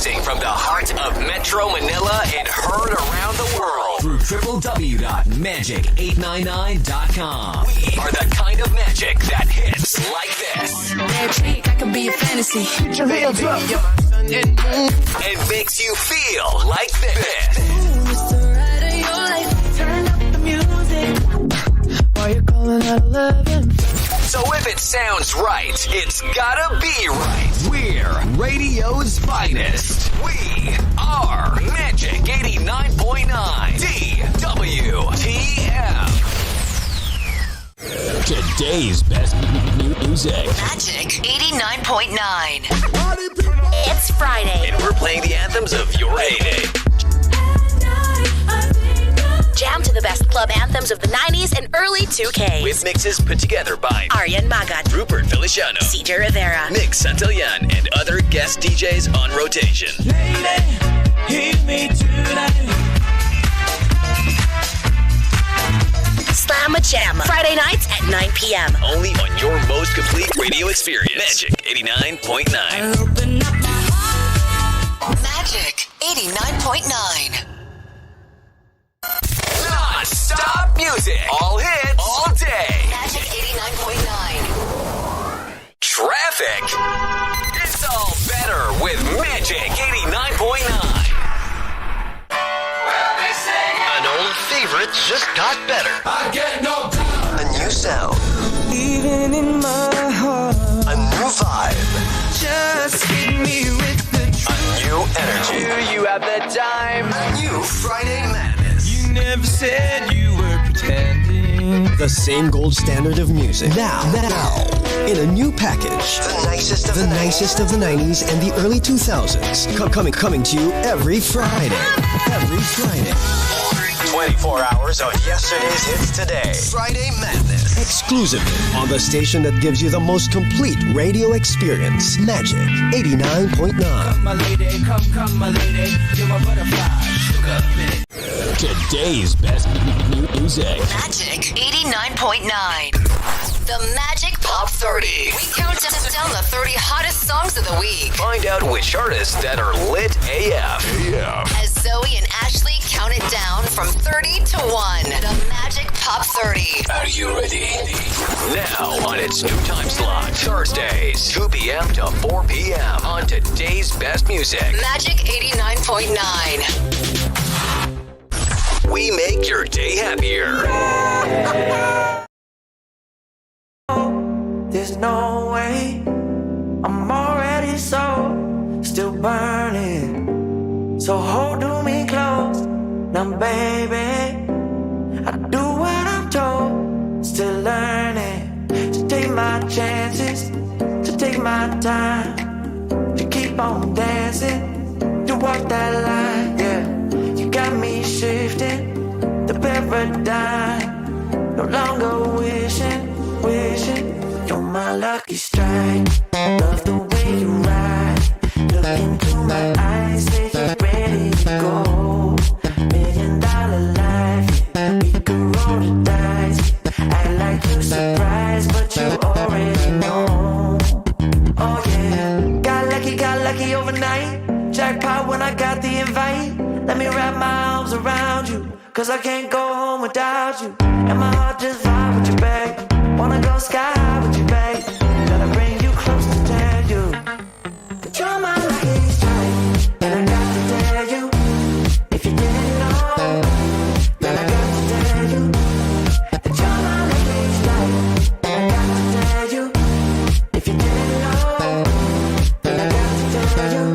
Broadcasting from the heart of Metro Manila and heard around the world through www.magic899.com. We are the kind of magic that hits like this. Magic, I can be a fantasy. Put your hands up. And makes you feel like this. It's the ride of your life. Turn up the music. While you're calling at 11. So if it sounds right, it's gotta be right. We're radio's finest. We are Magic 89.9 DWTM. Today's best music. Magic 89.9. It's Friday. And we're playing the anthems of your heyday. Jam to the best club anthems of the 90s and early 2K. With mixes put together by Aryan Magat, Rupert Feliciano, CJ Rivera, Nick Santillan, and other guest DJs on rotation. Lady, hear me tonight. Slam a Jam. Friday nights at 9 p.m. Only on your most complete radio experience. Magic 89.9. Open up my heart. Magic 89.9. Non-stop music. All hits. All day. Magic 89.9. Traffic. It's all better with Magic 89.9. An old favorite just got better. I get no doubt. A new sound. Even in my heart, A new vibe. just hit me with the A new energy. you have the time. A new Friday madness. You never said you were pretending. The same gold standard of music. Now, in a new package. The nicest of The nicest of the 90s and the early 2000s. Coming to you every Friday. Every Friday. 24 hours of yesterday's hits today. Friday Madness. Exclusively on the station that gives you the most complete radio experience. Magic 89.9. My lady, come, my lady. You're my butterfly, sugar baby. Today's best music. Magic 89.9. The Magic Pop 30. We count down the 30 hottest songs of the week. Find out which artists that are lit AF. As Zoe and Ashley count it down from 30 to 1. The Magic Pop 30. Are you ready? Now on its new time slot. Thursdays, 2 p.m. to 4 p.m. on today's best music. Magic 89.9. We make your day happier. There's no way. I'm already still burning. So hold me close. Now, baby, I do what I'm told. Still learning to take my chances, to take my time, to keep on dancing, to walk that line. Yeah, you got me shifting the paradigm. No longer wishing. You're my lucky strike. Love the way you ride. Look into my eyes, say you're ready to go. $1 million life, yeah. We could roll the dice. Act like you're surprised, but you already know. Oh yeah, got lucky overnight. Jackpot when I got the invite. Let me wrap my arms around you, 'cause I can't go home without you. And my heart just vibe with you, babe. Wanna go sky high with you, babe. Gotta bring you close to tell you that you're my lucky strike. And I got to tell you, if you didn't know, then I got to tell you that you're my lucky strike. And I got to tell you, if you didn't know, then I got to tell you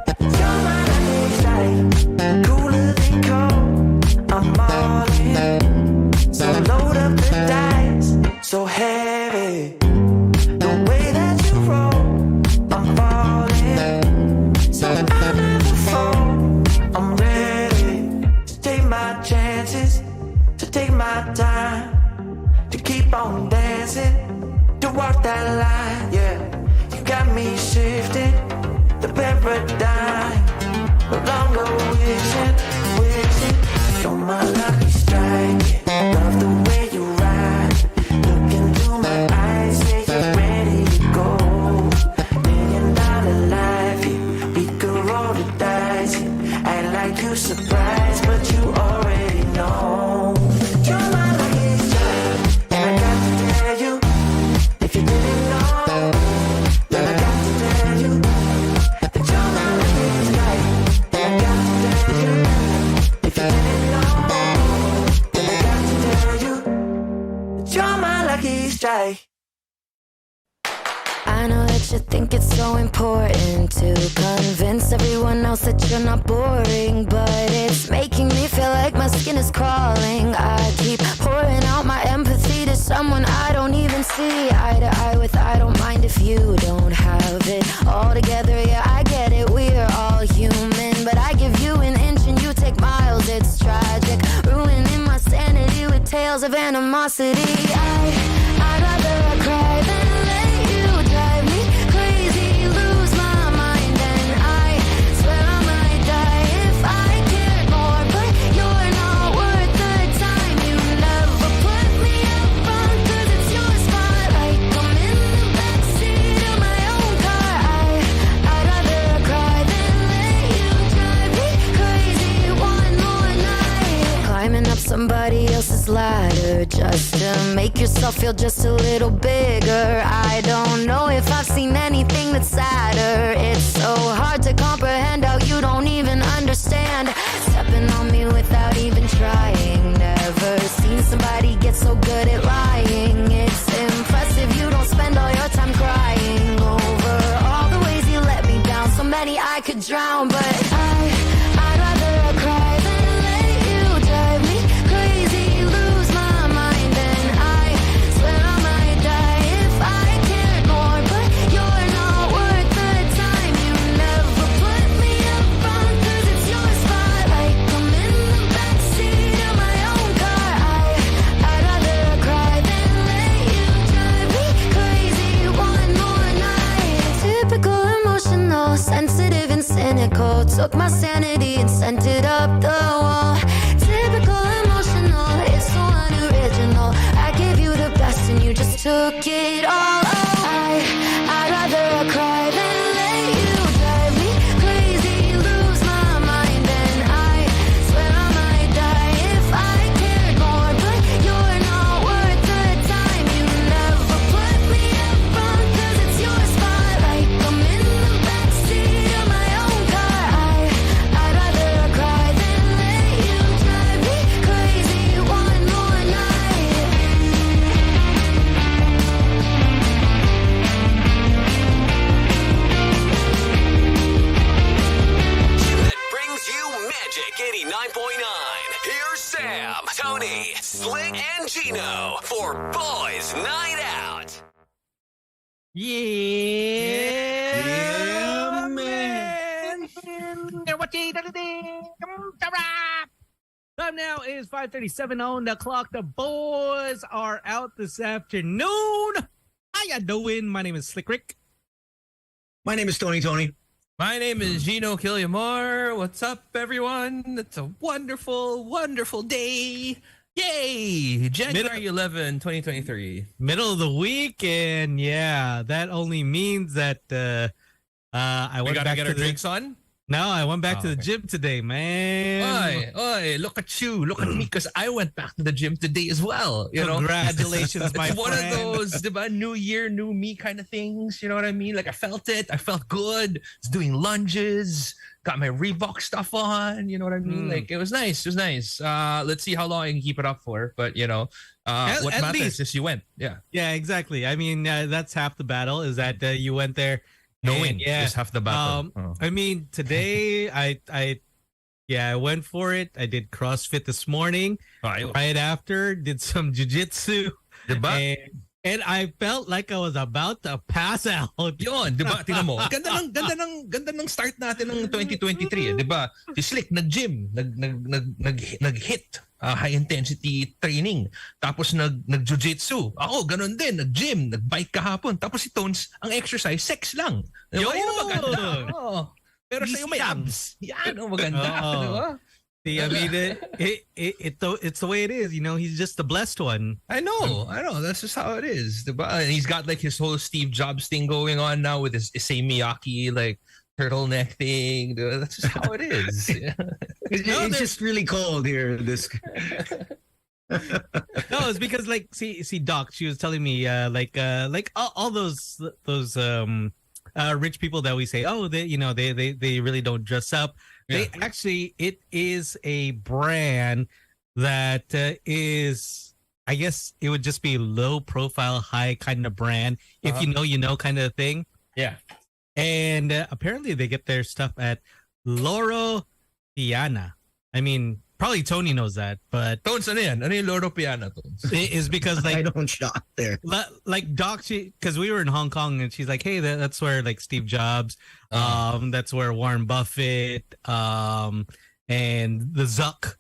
that you're my lucky strike. Cooler than cold, I'm all in. So load up the dice, so heavy. The way that you roll, I'm falling. So I never fall. I'm ready to take my chances, to take my time, to keep on dancing, to walk that line. Yeah, you got me shifting the paradigm. No longer wishing. You're my lucky strike. Love the way you ride. Look into my eyes, say you're ready to go. $1 million life, yeah. We could roll I know that you think it's so important to convince everyone else that you're not boring, but it's making me feel like my skin is crawling. I keep pouring out my empathy to someone I don't even see eye to eye with. I don't mind if you don't have it all together. Yeah, I get it, we're all human, but I give you an inch and you take miles. It's tragic, ruining my sanity with tales of animosity. I'd rather cry than let you drive me crazy, lose my mind, and I swear I might die if I cared more, but you're not worth the time. You never put me up front 'cause it's your spotlight. I'm in the backseat of my own car. I'd rather cry than let you drive me crazy one more night. Climbing up somebody else's ladder just to make yourself feel just a little bigger. I don't know if I've seen anything that's sadder. It's so hard to comprehend how you don't even understand. Stepping on me without even trying. Never seen somebody get so good at lying. It's impressive you don't spend all your time crying over all the ways you let me down. So many I could drown, but I'd rather cry than let you drive me crazy, lose my mind, and I swear I might die if I cared more, but you're not worth the time. You never put me up front 'cause it's your spotlight. I'm in the backseat of my own car. I'd rather cry than let you drive me crazy one more night. Typical emotional, sensitive and cynical. Took my sanity and sent it up the wall. Typical emotional, it's so unoriginal. I gave you the best and you just took it all. Oh, I'd rather cry than let you drive me crazy, lose my mind, and I swear I might die if I cared more, but you're not worth the time. You never put me up front 'cause it's your spotlight. I'm in the backseat of my own car. I'd rather cry than let you drive me crazy one more night. That brings you Magic 89.9. Here's Sam, Tony, Slick, and Gino for Boys Night Out. Yeah, man. Time now is 5:37 on the clock. The boys are out this afternoon. How ya doing? My name is Slick Rick. My name is Tony. My name is Gino Killiamore. What's up, everyone? It's a wonderful, wonderful day. Yay! January 11, 2023. Middle of the week, and yeah, that only means that I We went gotta back get to our the drinks on? No, I went back to the okay. gym today, man. Oi, look at you. Look at me, because I went back to the gym today as well. You know? Congratulations, my It's one of friend. those, diba, new year, new me kind of things. You know what I mean? Like, I felt it. I felt good. I was doing lunges. Got my Reebok stuff on. You know what I mean? Like, it was nice. It was nice. Let's see how long I can keep it up for. But, you know, what at matters least. is you went. Yeah. Yeah, exactly. I mean, that's half the battle. Is that you went there Knowing yeah. is half the battle. I mean, today I went for it. I did CrossFit this morning. Right after, did some jiu-jitsu. Diba? And I felt like I was about to pass out. Yun, di ba? Tingnan mo. Ganda ng start natin ng 2023, di ba? Si Slick nag-gym, nag-hit high intensity training. Tapos nag-jiu-jitsu. Ako ganun din, nag-gym, nag-bike kahapon. Tapos si Tones, ang exercise sex lang. Di ba? Yun ang maganda. Oo. Pero sa'yo may abs. Yan ang maganda, di ba? See, I mean, it's the way it is. You know, he's just the blessed one. I know. That's just how it is. Diba? And he's got like his whole Steve Jobs thing going on now with his Issei Miyake like turtleneck thing. Diba? That's just how it is. It's just really cold here. No, it's because like see Doc, she was telling me like all those rich people that we say, oh, they really don't dress up. Yeah. They actually, it is a brand that is I guess it would just be low profile, high kind of brand. If you know kind of thing. Yeah. And apparently they get their stuff at Loro Piana. I mean, probably Tony knows that, but Tones, ano yan? Ano yung Loro Piana, Tones? it is because like I don't shop there. Like Doc, because we were in Hong Kong and she's like, hey, that's where like Steve Jobs, that's where Warren Buffett, and the Zuck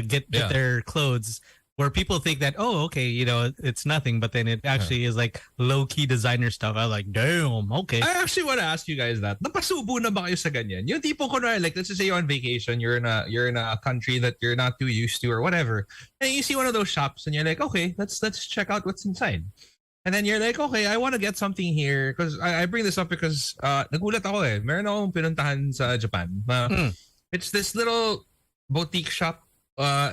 get their clothes. Where people think that, oh, okay, you know, it's nothing, but then it actually is like low-key designer stuff. I was like, damn, okay. I actually want to ask you guys that. Napasubo na ba kayo sa ganyan? Yung tipo ko na, like, let's just say you're on vacation, you're in a country that you're not too used to or whatever, and you see one of those shops and you're like, okay, let's check out what's inside. And then you're like, okay, I want to get something here because I bring this up because nagulat ako eh. Meron akong pinuntahan sa Japan. It's this little boutique shop.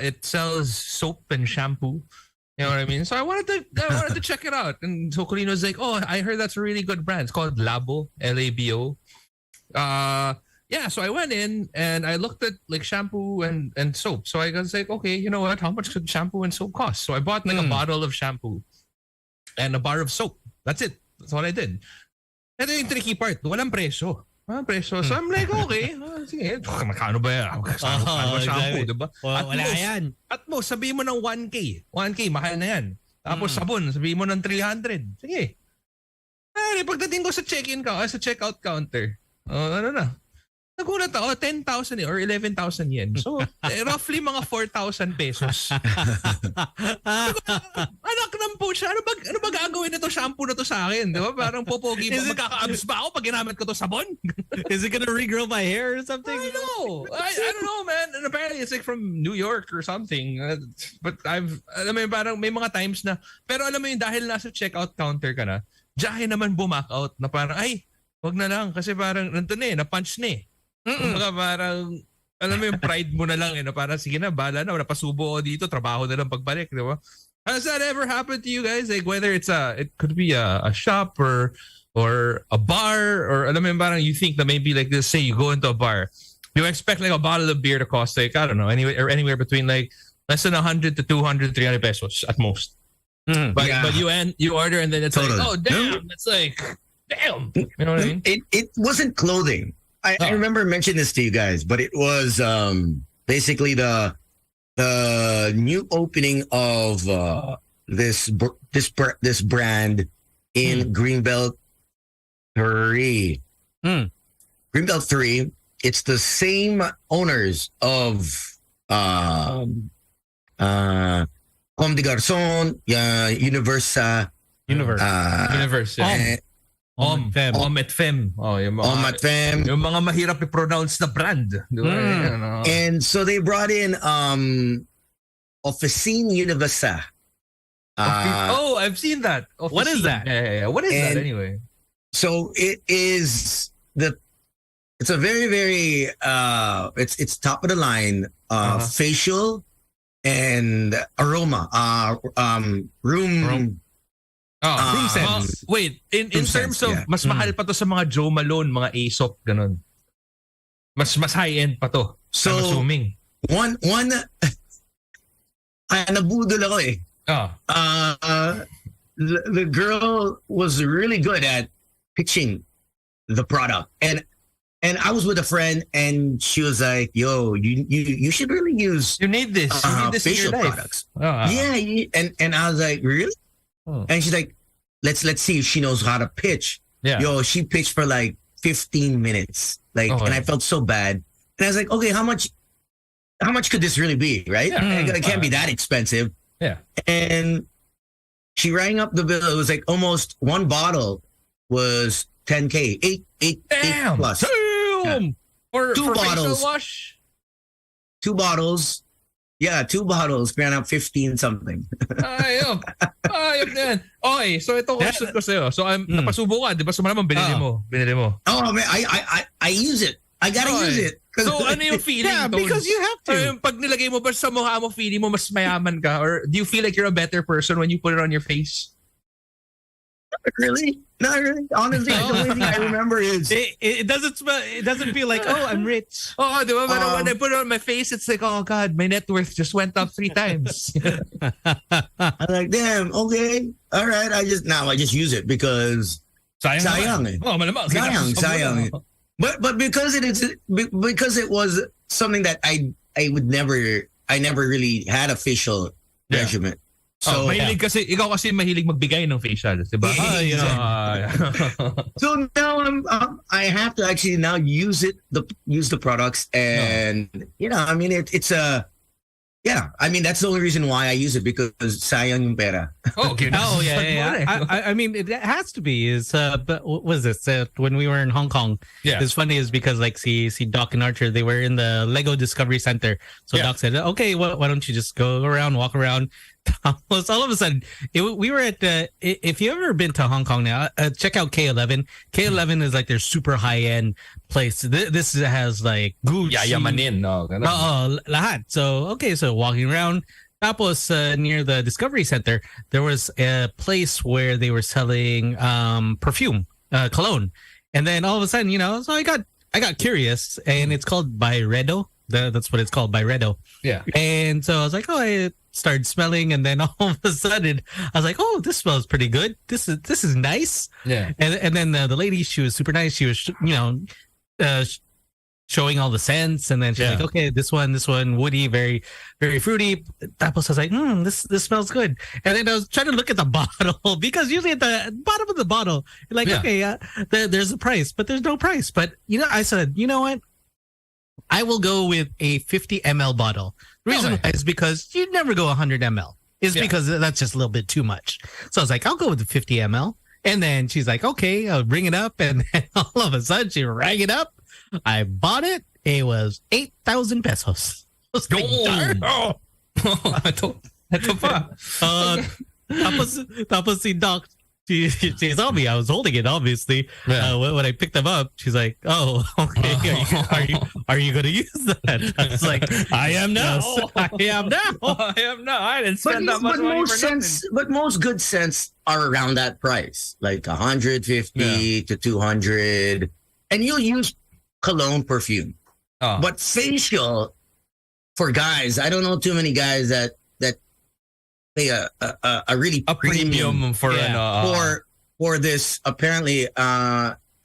It sells soap and shampoo. You know what I mean? So I wanted to check it out. And so Colleen was like, oh, I heard that's a really good brand. It's called Labo, Labo. Yeah, so I went in and I looked at like shampoo and soap. So I was like, okay, you know what? How much could shampoo and soap cost? So I bought like a bottle of shampoo and a bar of soap. That's it. That's what I did. And then yung tricky part, walang presyo. So I'm like, okay. Sige, magkano ba yan? Magkano ba shampoo, diba? At most, sabihin mo ng 1K. 1K, mahal na yan. Tapos sabon, sabihin mo ng 300. Sige. Ay, pagdating ko sa check-in sa checkout counter, ano na? Nagulat ako, 10,000 or 11,000 yen. So, roughly mga 4,000 pesos. Anak ng po siya. Ano ba gagawin nito shampoo na to sa akin? Di ba? Parang popogi pa. Magkaka-abs ba ako pag ginamit ko to sabon? Is it gonna regrow my hair or something? I know. I don't know, man. And apparently it's like from New York or something. But alam mo yun, parang may mga times na, pero alam mo yun, dahil nasa checkout counter ka na, diyahe naman bumak out na parang, ay, wag na lang. Kasi parang, nandun na-punch na eh. Kumbaga parang, alam mo yung pride mo na lang na parang sige na, bala na, napasubo ako dito, trabaho na lang pagbalik, di ba? Has that ever happened to you guys? Like whether it could be a shop or a bar or alam mo yung parang you think that maybe like this, say you go into a bar, you expect like a bottle of beer to cost like, I don't know, anywhere between like less than 100 to 200, 300 pesos at most. But you order and then it's like, oh damn, it's like, damn. You know what I mean? It wasn't clothing. I remember mentioning this to you guys, but it was basically the new opening of this brand in Greenbelt 3. Greenbelt 3. It's the same owners of Comme des Garçons, Universa. Universe. Om at Fem. Yung mga mahirap i-pronounce na brand. Diba? And so they brought in Officine Universa. I've seen that. Officine. What is that? Yeah. What is that anyway? So it is it's a very, very it's top of the line facial and aroma room sense. Wait, in terms of mas mahal pa to sa mga Joe Malone, mga Aesop, ganun. Mas high-end pa to. So, I'm assuming. One nabudol ako eh. The girl was really good at pitching the product. And I was with a friend and she was like, yo, you should really use You need this facial in your life. products. Yeah, and I was like, really? And she's like, let's see if she knows how to pitch. Yeah. Yo, she pitched for like 15 minutes. Like, and I felt so bad. And I was like, okay, how much could this really be, right? Yeah. It can't be that expensive. Yeah. And she rang up the bill. It was like almost one bottle was 10K, eight plus. Damn. For bottles. Facial wash? 2 bottles. Yeah, 2 bottles, grand out 15 something. Ayop na yan. Okay, so ito question ko sa'yo. So napasubo ka, di ba? So malamang binili mo. Oh man, I use it. I gotta use it. So ano yung feeling? Yeah, because you have to. Pag nilagay mo ba sa mukha mo, feeling mo mas mayaman ka? Or do you feel like you're a better person when you put it on your face? Really? Not really. Honestly, the only thing I remember is It doesn't smell. It doesn't feel like, oh, I'm rich. Oh, di ba? Pero when I put it on my face, it's like, oh God, my net worth just went up 3 times. I'm like, damn, okay, all right. I just use it because sayang eh. Oh, malamang. Sayang. But because because it was something that I never really had a facial regimen. So mahilig kasi, ikaw kasi mahilig magbigay ng facial, di ba? So now I have to actually now use the products, and I mean it's a. Yeah, I mean that's the only reason why I use it, because sayang yung pera. Oh, okay. Oh yeah. I mean, it has to be. But what was this? When we were in Hong Kong, it's funny is because like see Doc and Archer, they were in the Lego Discovery Center. So Doc said, "Okay, why don't you just go around, walk around?" All of a sudden, we were at the. If you ever been to Hong Kong now, check out K11. K11 is like their super high end place. This has like Gucci. Yayamanin, no? Lahat. So walking around. Tapos near the Discovery Center, there was a place where they were selling perfume, cologne, and then all of a sudden, so I got curious, and it's called Byredo. That's what it's called, Byredo. Yeah. And so I was like, oh, I started smelling, and then all of a sudden I was like, oh, this smells pretty good. This is nice. Yeah. And then the lady, she was super nice. She was showing all the scents, and then she's like, okay, this one, woody, very, very fruity. Tapos I was like, this smells good. And then I was trying to look at the bottle, because usually at the bottom of the bottle, you're like, okay, there's a price, but there's no price. But I said, you know what? I will go with a 50 ml bottle. The reason why is because you never go 100 ml. Is because that's just a little bit too much. So I was like, I'll go with the 50 ml. And then she's like, okay, I'll bring it up. And then all of a sudden she rang it up. I bought it. It was 8,000 pesos. I was like, Ito pa. Tapos si Doc, she saw me. I was holding it, obviously. When I picked them up, she's like, "Oh, okay. Are you going to use that?" I was like, "I am now. I am now. I am now. I didn't spend that much money for nothing." But most good scents are around that price, like 150 to 200, and you'll use cologne perfume. But facial for guys, I don't know too many guys that pay a really premium for this. Apparently,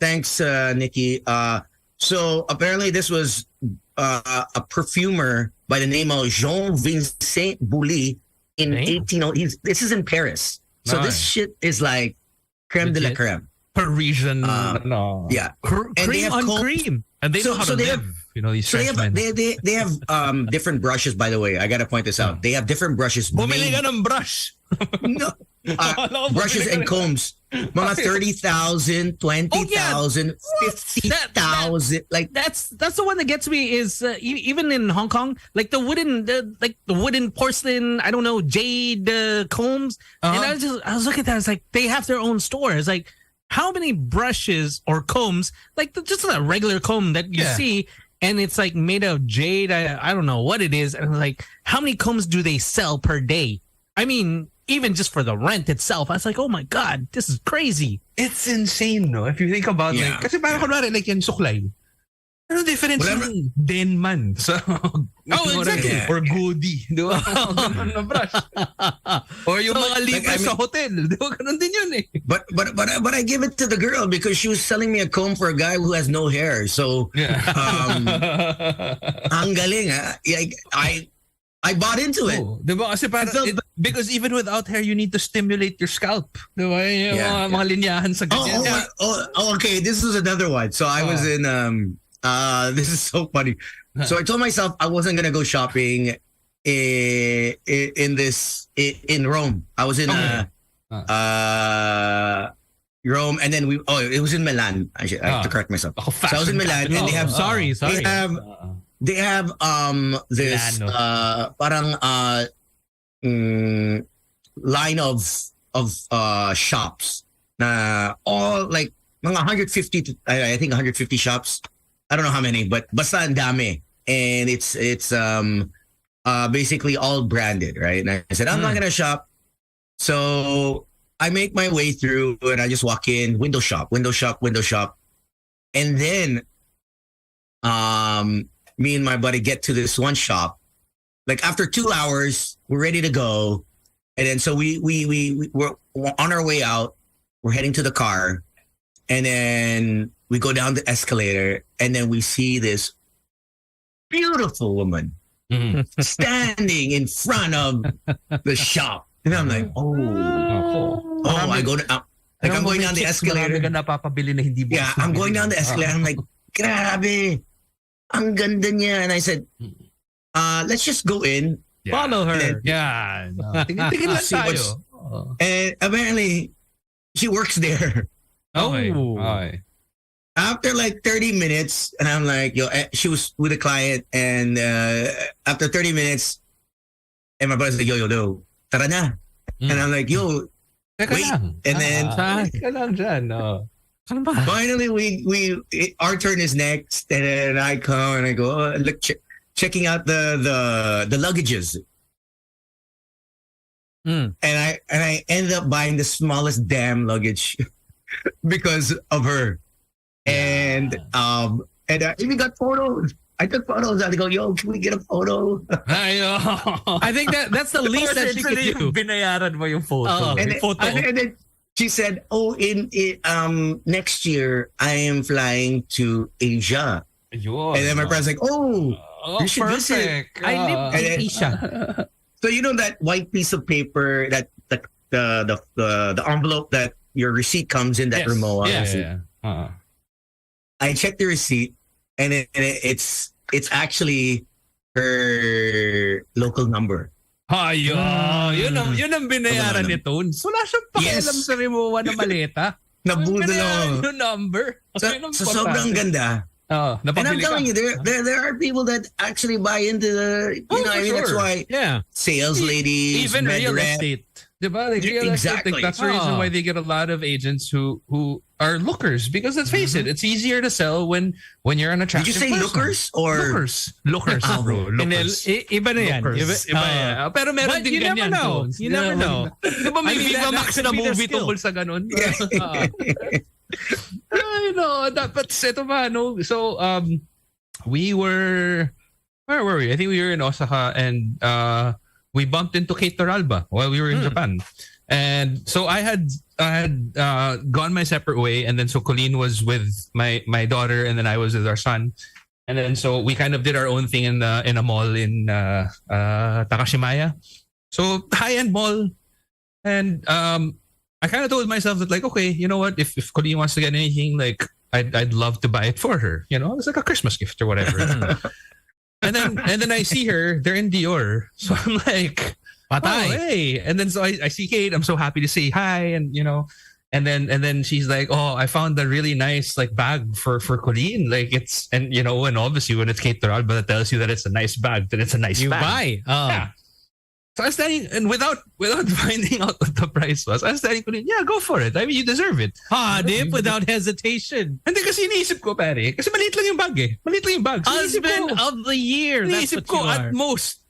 thanks, Nikki. So apparently this was a perfumer by the name of Jean-Vincent Boulay in 1800. This is in Paris. So this shit is like creme de la creme. Parisian, yeah, cream on cream, and they know how to live. These French men. They have different brushes. By the way, I gotta point this out. They have different brushes. Bumili ka ng brush. No, brushes and combs. Mga 30,000, 20,000, 50,000. Like that's the one that gets me is even in Hong Kong, like the wooden porcelain, I don't know, jade combs. And I was looking at that. I was like, they have their own store. It's like, how many brushes or combs, like just a regular comb that you see, and it's like made of jade. I don't know what it is. And like, how many combs do they sell per day? I mean, even just for the rent itself, I was like, oh my God, this is crazy. It's insane, no? If you think about it. Kasi parang kunwari, like yan suklay. Ano difference yung Denman sa exactly. Or Goody, di ba? Na brush. Or yung mga libre sa hotel, di ba? Ganun din yun eh. But I give it to the girl because she was selling me a comb for a guy who has no hair. So ang galing I bought into it. Di ba? Kasi parang, because even without hair, you need to stimulate your scalp. Di ba? Yung mga linyahan sa ganyan. Okay. This was another one. So I was in this is so funny. So I told myself I wasn't gonna go shopping in Rome. I was in Rome, and then it was in Milan. I have to correct myself. So I was in Milan, and they have They have this parang line of shops na all like mga 150 to, I think 150 shops. I don't know how many, but basta ang dami. And it's basically all branded, right? And I said, I'm not gonna shop. So I make my way through and I just walk in, window shop. And then me and my buddy get to this one shop. Like after 2 hours, we're ready to go. And then so we're on our way out. We're heading to the car. And then we go down the escalator and then we see this beautiful woman standing in front of the shop. And I'm like, I go to, I'm going down the escalator. Yeah, I'm going down the escalator. I'm like, grabe, ang ganda niya. And I said, let's just go in. Yeah. Follow her. Then, Tingin lang tayo. And apparently, she works there. Okay. After like 30 minutes, and I'm like, she was with a client, and after 30 minutes, and my brother's like, yo, tara na. And I'm like, yo, Teka wait. lang. And then, Teka lang dyan. finally, our turn is next, and then I come and I go, look, checking out the luggages. And I end up buying the smallest damn luggage because of her. And I even got photos. I took photos. I go, yo, can we get a photo? I think that's the least that she could do. Binayaran mo yung photo. And then she said, in next year I am flying to Asia. Ayun. And then my friend's like, you should visit. I live in Asia. So you know that white piece of paper, that the envelope that your receipt comes in, that remote. Yeah. I checked the receipt, and it's actually her local number. Yun ang binayaran ni Tones. Wala siyang pakialam sa remowa na maleta. Nabudol ako. Yung number. So sobrang ganda. And I'm telling you, there are people that actually buy into the, that's why sales ladies, even real estate. Diba? Like real exactly. estate, that's the reason why they get a lot of agents who are lookers, because let's face it, it's easier to sell when you're an attractive person. Did you say lookers or lookers, bro? Lookers. Iba na yan. Iba. Pero meron din ganyan. You never know. Diba may Viva Max na movie tungkol sa ganun? I know. But ito ba, no? So, we were, where were we? I think we were in Osaka, and we bumped into Kate Toralba while we were in Japan. And so I had gone my separate way, and then so Colleen was with my daughter, and then I was with our son. And then so we kind of did our own thing in a mall in Takashimaya. So high-end mall. And I kind of told myself that, like, okay, you know what? If Colleen wants to get anything, like, I'd love to buy it for her. You know, it's like a Christmas gift or whatever. And then I see her, they're in Dior. So I'm like, hey. And then so I see Kate, I'm so happy to say hi, and and then she's like, I found a really nice like bag for Colleen. Like it's, and and obviously when it's Kate Toralba that tells you that it's a nice bag, that it's a nice bag. You buy. Yeah. So I was standing, and without finding out what the price was, I was standing, yeah, go for it. I mean, you deserve it. Dip, without hesitation. Hindi kasi iniisip ko, pare. Kasi maliit lang yung bag eh. Maliit lang yung bag. So Husband of the year. That's what ko, you are.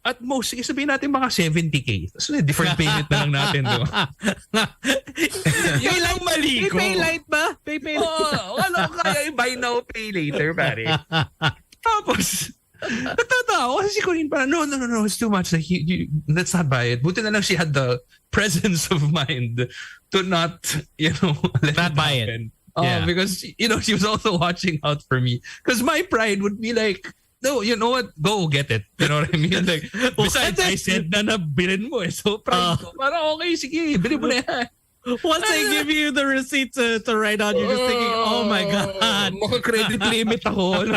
at most, sige sabihin natin mga 70K. So, different payment na lang natin, do. Pay light, maligo. Pay light ba? Pay light. Wala kaya buy now, pay later, pare. Tapos, natatawa kasi si Colleen parang, no, it's too much. Like, let's not buy it. Buti na lang she had the presence of mind to not, let not buy it. Because, she was also watching out for me. Because my pride would be like, no, you know what? Go get it. You know what I mean? Like, besides, I said na nabilin mo eh. So, pride ko, parang okay, sige, bilhin mo na yan. Once they give you the receipt to write on, you're just thinking, oh my God. Maka-credit limit ako.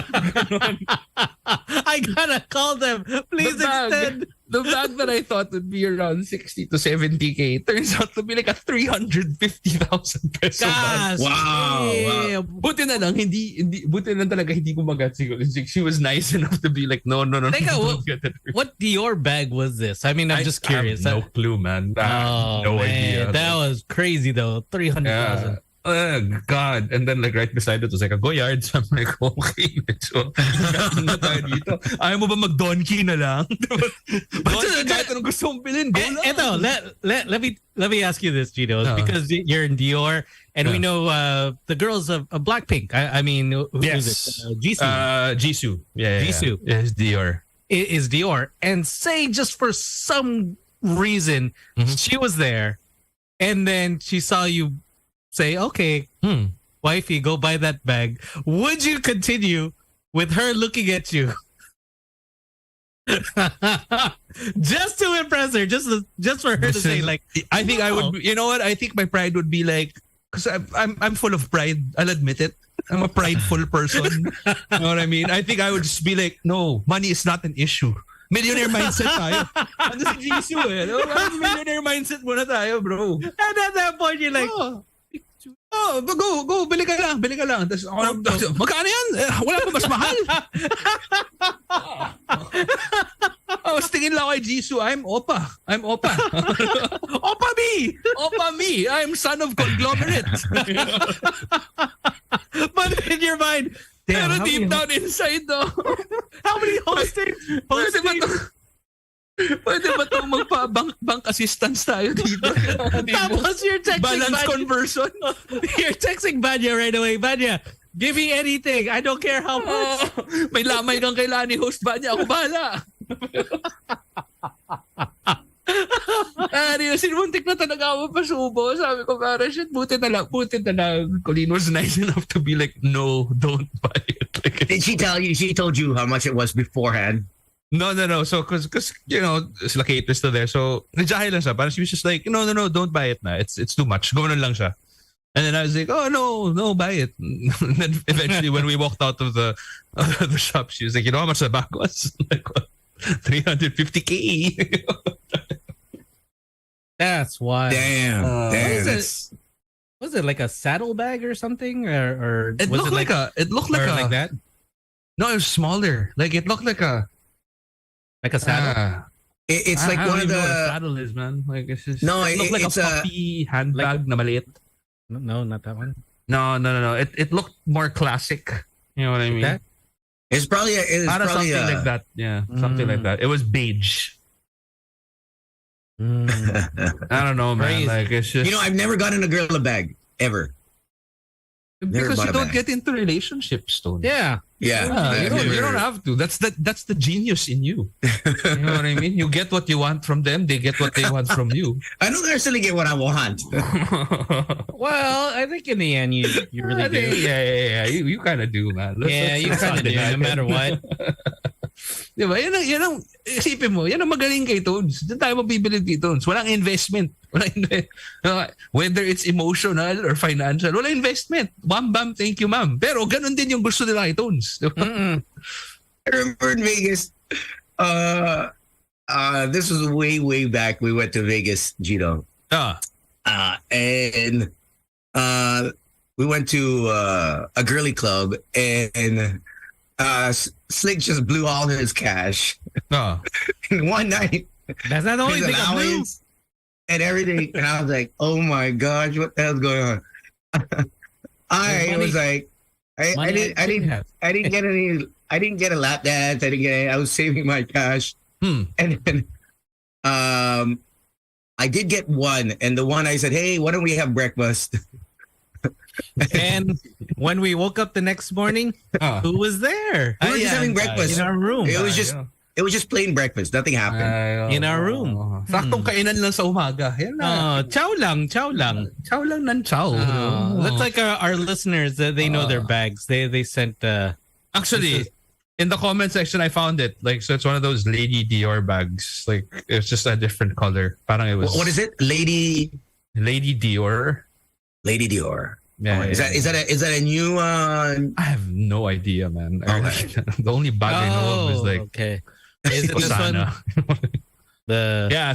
I gotta call them. Please extend. The bag that I thought would be around 60 to 70K turns out to be like a 350,000 peso bag. Wow. Buti na lang, buti na talaga hindi ko magat siguro. She was nice enough to be like, no. What Dior bag was this? I mean, I'm just curious. I have no clue, man. No idea. That was crazy though. 300,000. God. And then like right beside it was like a Goyard. So I'm like, okay. So, na tayo dito. Ayaw mo ba mag-donkey na lang? Basta kahit anong gusto mong bilhin, go lang. Eto, let me ask you this, Gino, because you're in Dior, and we know the girls of Blackpink. I mean, who is it? Jisoo. Jisoo. Yeah. Jisoo. Yeah, it's Dior. Is Dior. And say just for some reason, she was there, and then she saw you say, okay, wifey, go buy that bag. Would you continue with her looking at you? Just to impress her, just for her to say like, I think I would. You know what? I think my pride would be like, because I'm full of pride. I'll admit it. I'm a prideful person. You know what I mean? I think I would just be like, no, money is not an issue. Millionaire mindset tayo. Ano si Jisoo eh? No? Millionaire mindset muna tayo, bro. And at that point, you're like, go, bili ka lang. Tapos, magkano yan? Wala pa mas mahal. Tingin lang kay Jisoo, I'm Opa. Opa me! I'm son of conglomerate. But in your mind, damn, pero deep down inside though, how many hostings? Pwede ba itong magpa-bank assistance tayo dito? Tapos you're texting balance conversion. You're texting Vanya right away. Vanya, give me anything. I don't care how much. May lamay kang kailangan ni host Vanya. Ako bahala. Sinuntik na talaga ako pasubo. Sabi ko, parang shit, buti na lang. Colleen was nice enough to be like, no, don't buy it. Like, did she tell you? She told you how much it was beforehand? No. So, because you know, sila Kate is still there. So, nagjahay lang siya. Parang she was just like, no, don't buy it na. It's too much. Gawin lang siya. And then I was like, oh, no, buy it. And then eventually, when we walked out of the shop, she was like, you know how much the bag was? Like, what? 350K. That's why. Damn. Was it like a saddle bag or something, or it was looked like that? No, it was smaller. Like it looked like a saddle. It's like one of the know what a saddle is, man. Like it's just it looked like it's a puppy handbag na maliit. No, not that one. No. It looked more classic. You know what I mean? That? It's probably something like that. Yeah, something like that. It was beige. I don't know, man. Crazy. Like it's just, you know, I've never gotten a girl a bag ever. because you don't get into relationships, Tony. Yeah. You don't have to. That's the genius in you. You know what I mean? You get what you want from them. They get what they want from you. I don't necessarily get what I want. Well, I think in the end you really do. Yeah. You kind of do, man. You kind of do, no matter what. Diba? Yan ang isipin mo. Yan ang magaling kay Tones. Diyan tayo mabibili kay Tones. Walang investment. Whether it's emotional or financial, wala investment. Bam, thank you, ma'am. Pero ganun din yung gusto nila kay Tones. I remember in Vegas, this was way back. We went to Vegas, Gino. And we went to a girly club, and Slick just blew all his cash in one night. That's not the only thing I blew. And everything, and I was like, "Oh my gosh, what the hell's going on?" I was like, I didn't get a lap dance. I was saving my cash, and then I did get one, and the one I said, "Hey, why don't we have breakfast?" And when we woke up the next morning, who was there? We were just having breakfast in our room. It was just plain breakfast. Nothing happened. In our room. Saktong kainan lang sa umaga. Chow lang. Chow lang ng chow. That's like our listeners. They know their bags. They sent. Actually, in the comment section, I found it. Like, so it's one of those Lady Dior bags. Like, it's just a different color. Parang it was. What is it? Lady Dior. Lady Dior. Yeah, is that a new? I have no idea, man. Okay. The only bag I know of is like. Okay. Is it this one?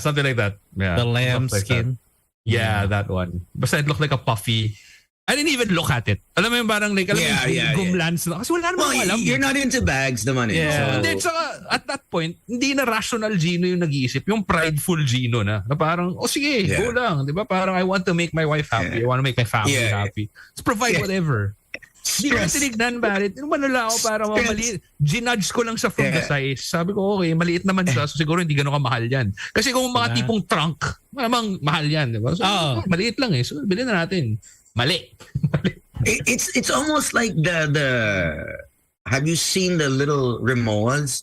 Something like that. Yeah, the lamb skin. Yeah, that one. But it looked like a puffy I didn't even look at it. Alam mo yung parang like, alam mo yung gumlans na. Kasi wala naman Well, alam. you're not into bags naman eh. Yeah. And then, at that point, hindi na rational Gino yung nag-iisip. Yung prideful Gino na parang, sige, go lang. Di ba? Parang I want to make my wife happy. I want to make my family happy. Let's provide whatever. Hindi ko na tinignan ba? Yung manula ako para maliit. Ginudge ko lang sa from the size. Sabi ko, okay, maliit naman siya. So siguro hindi ganun kamahal yan. Kasi kung mga tipong trunk, malamang mahal yan. Diba? So, maliit lang eh. So bilhin na natin. Mali. It's almost like the have you seen the little Rimowas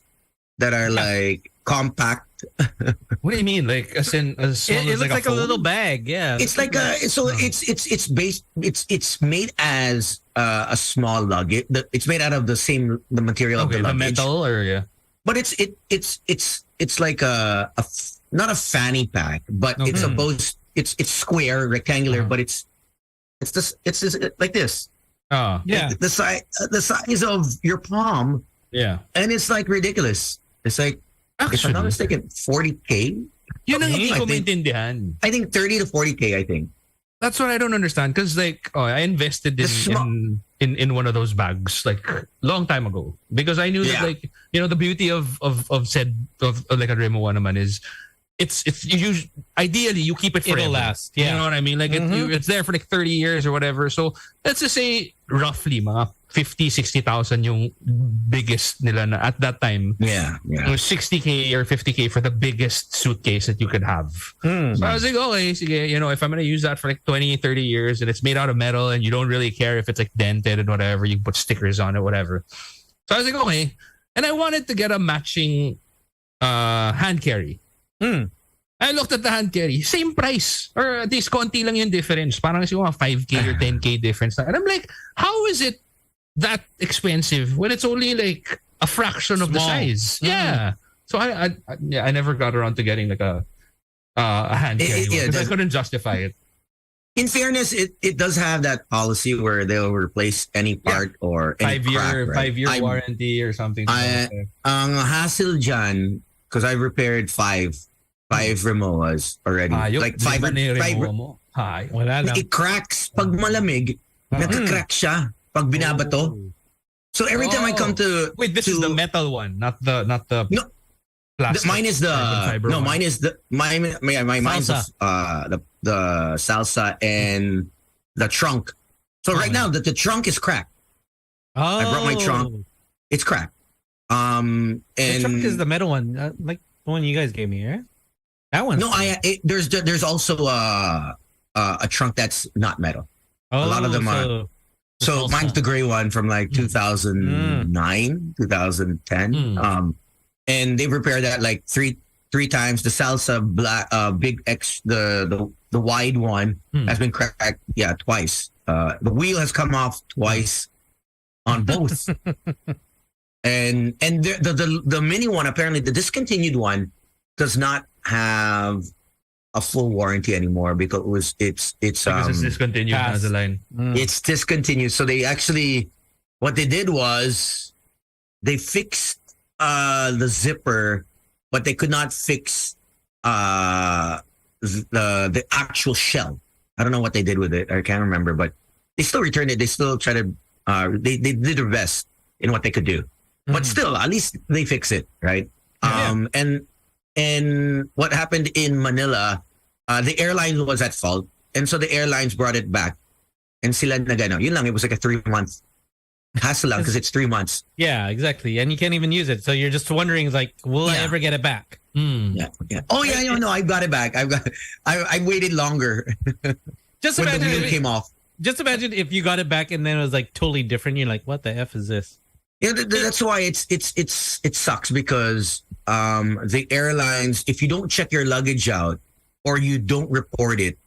that are like compact? What do you mean? Like as in as it looks like a little bag. Yeah. It's like it's made as a small luggage. It's made out of the material of the luggage. The metal or But it's like a not a fanny pack, but it's it's square, rectangular, but it's like this. The size of your palm. Yeah. And it's like ridiculous. It's like, if I'm not mistaken, 40K? Yun ang hindi ko maintindihan. I think 30 to 40K, I think. That's what I don't understand. Because like, I invested in one of those bags like long time ago. Because I knew that like, the beauty of like a Rimowa naman is it's ideally you keep it forever. It'll last. Yeah. You know what I mean? Like it's there for like 30 years or whatever. So let's just say roughly mga 50,000-60,000 yung biggest nila na at that time. Yeah. It was 60K or 50K for the biggest suitcase that you could have. So I was like, okay, sige, if I'm going to use that for like 20, 30 years and it's made out of metal and you don't really care if it's like dented and whatever, you put stickers on it, whatever. So I was like, okay. And I wanted to get a matching hand carry. I looked at the hand carry, same price. Or at least konti lang yung difference. Parang siguro 5K or 10K difference. And I'm like, how is it that expensive when it's only like a fraction of the size? Yeah. So I never got around to getting like a hand carry because I couldn't justify it. In fairness, it does have that policy where they'll replace any part or any crack, right? 5-year warranty or something. Ang hassle dyan, because I repaired five Rimowas already. Like five. Wala lang. It cracks pag malamig. Nagka-crack siya pag binabato. So every time I come to this is the metal one, not the plastic. Mine is mine's the salsa and the trunk. So right now the trunk is cracked. I brought my trunk. It's cracked. And the trunk is the metal one, like the one you guys gave me, right? That one. No, there's also a trunk that's not metal. A lot of them are. So mine's the gray one from like 2009, 2010. And they repaired that like three times. The salsa black, big X, the wide one has been cracked. Yeah, twice. The wheel has come off twice on both. and the mini one, apparently the discontinued one, does not have a full warranty anymore because it's discontinued as a line. It's discontinued. So they actually, what they did was they fixed the zipper, but they could not fix the actual shell. I don't know what they did with it. I can't remember, but they still returned it. They still tried to. They did their best in what they could do, but still, at least they fix it, right? And what happened in Manila, the airline was at fault. And so the airlines brought it back. And sila na gano. Yun lang, it was like a 3-month hassle lang because it's 3 months. Yeah, exactly. And you can't even use it. So you're just wondering, like, will I ever get it back? Yeah. Oh, yeah, no, I got it back. I waited longer. Just when imagine the wheel came off. Just imagine if you got it back and then it was like totally different. You're like, what the F is this? Yeah, that's why it sucks because the airlines, if you don't check your luggage out or you don't report it,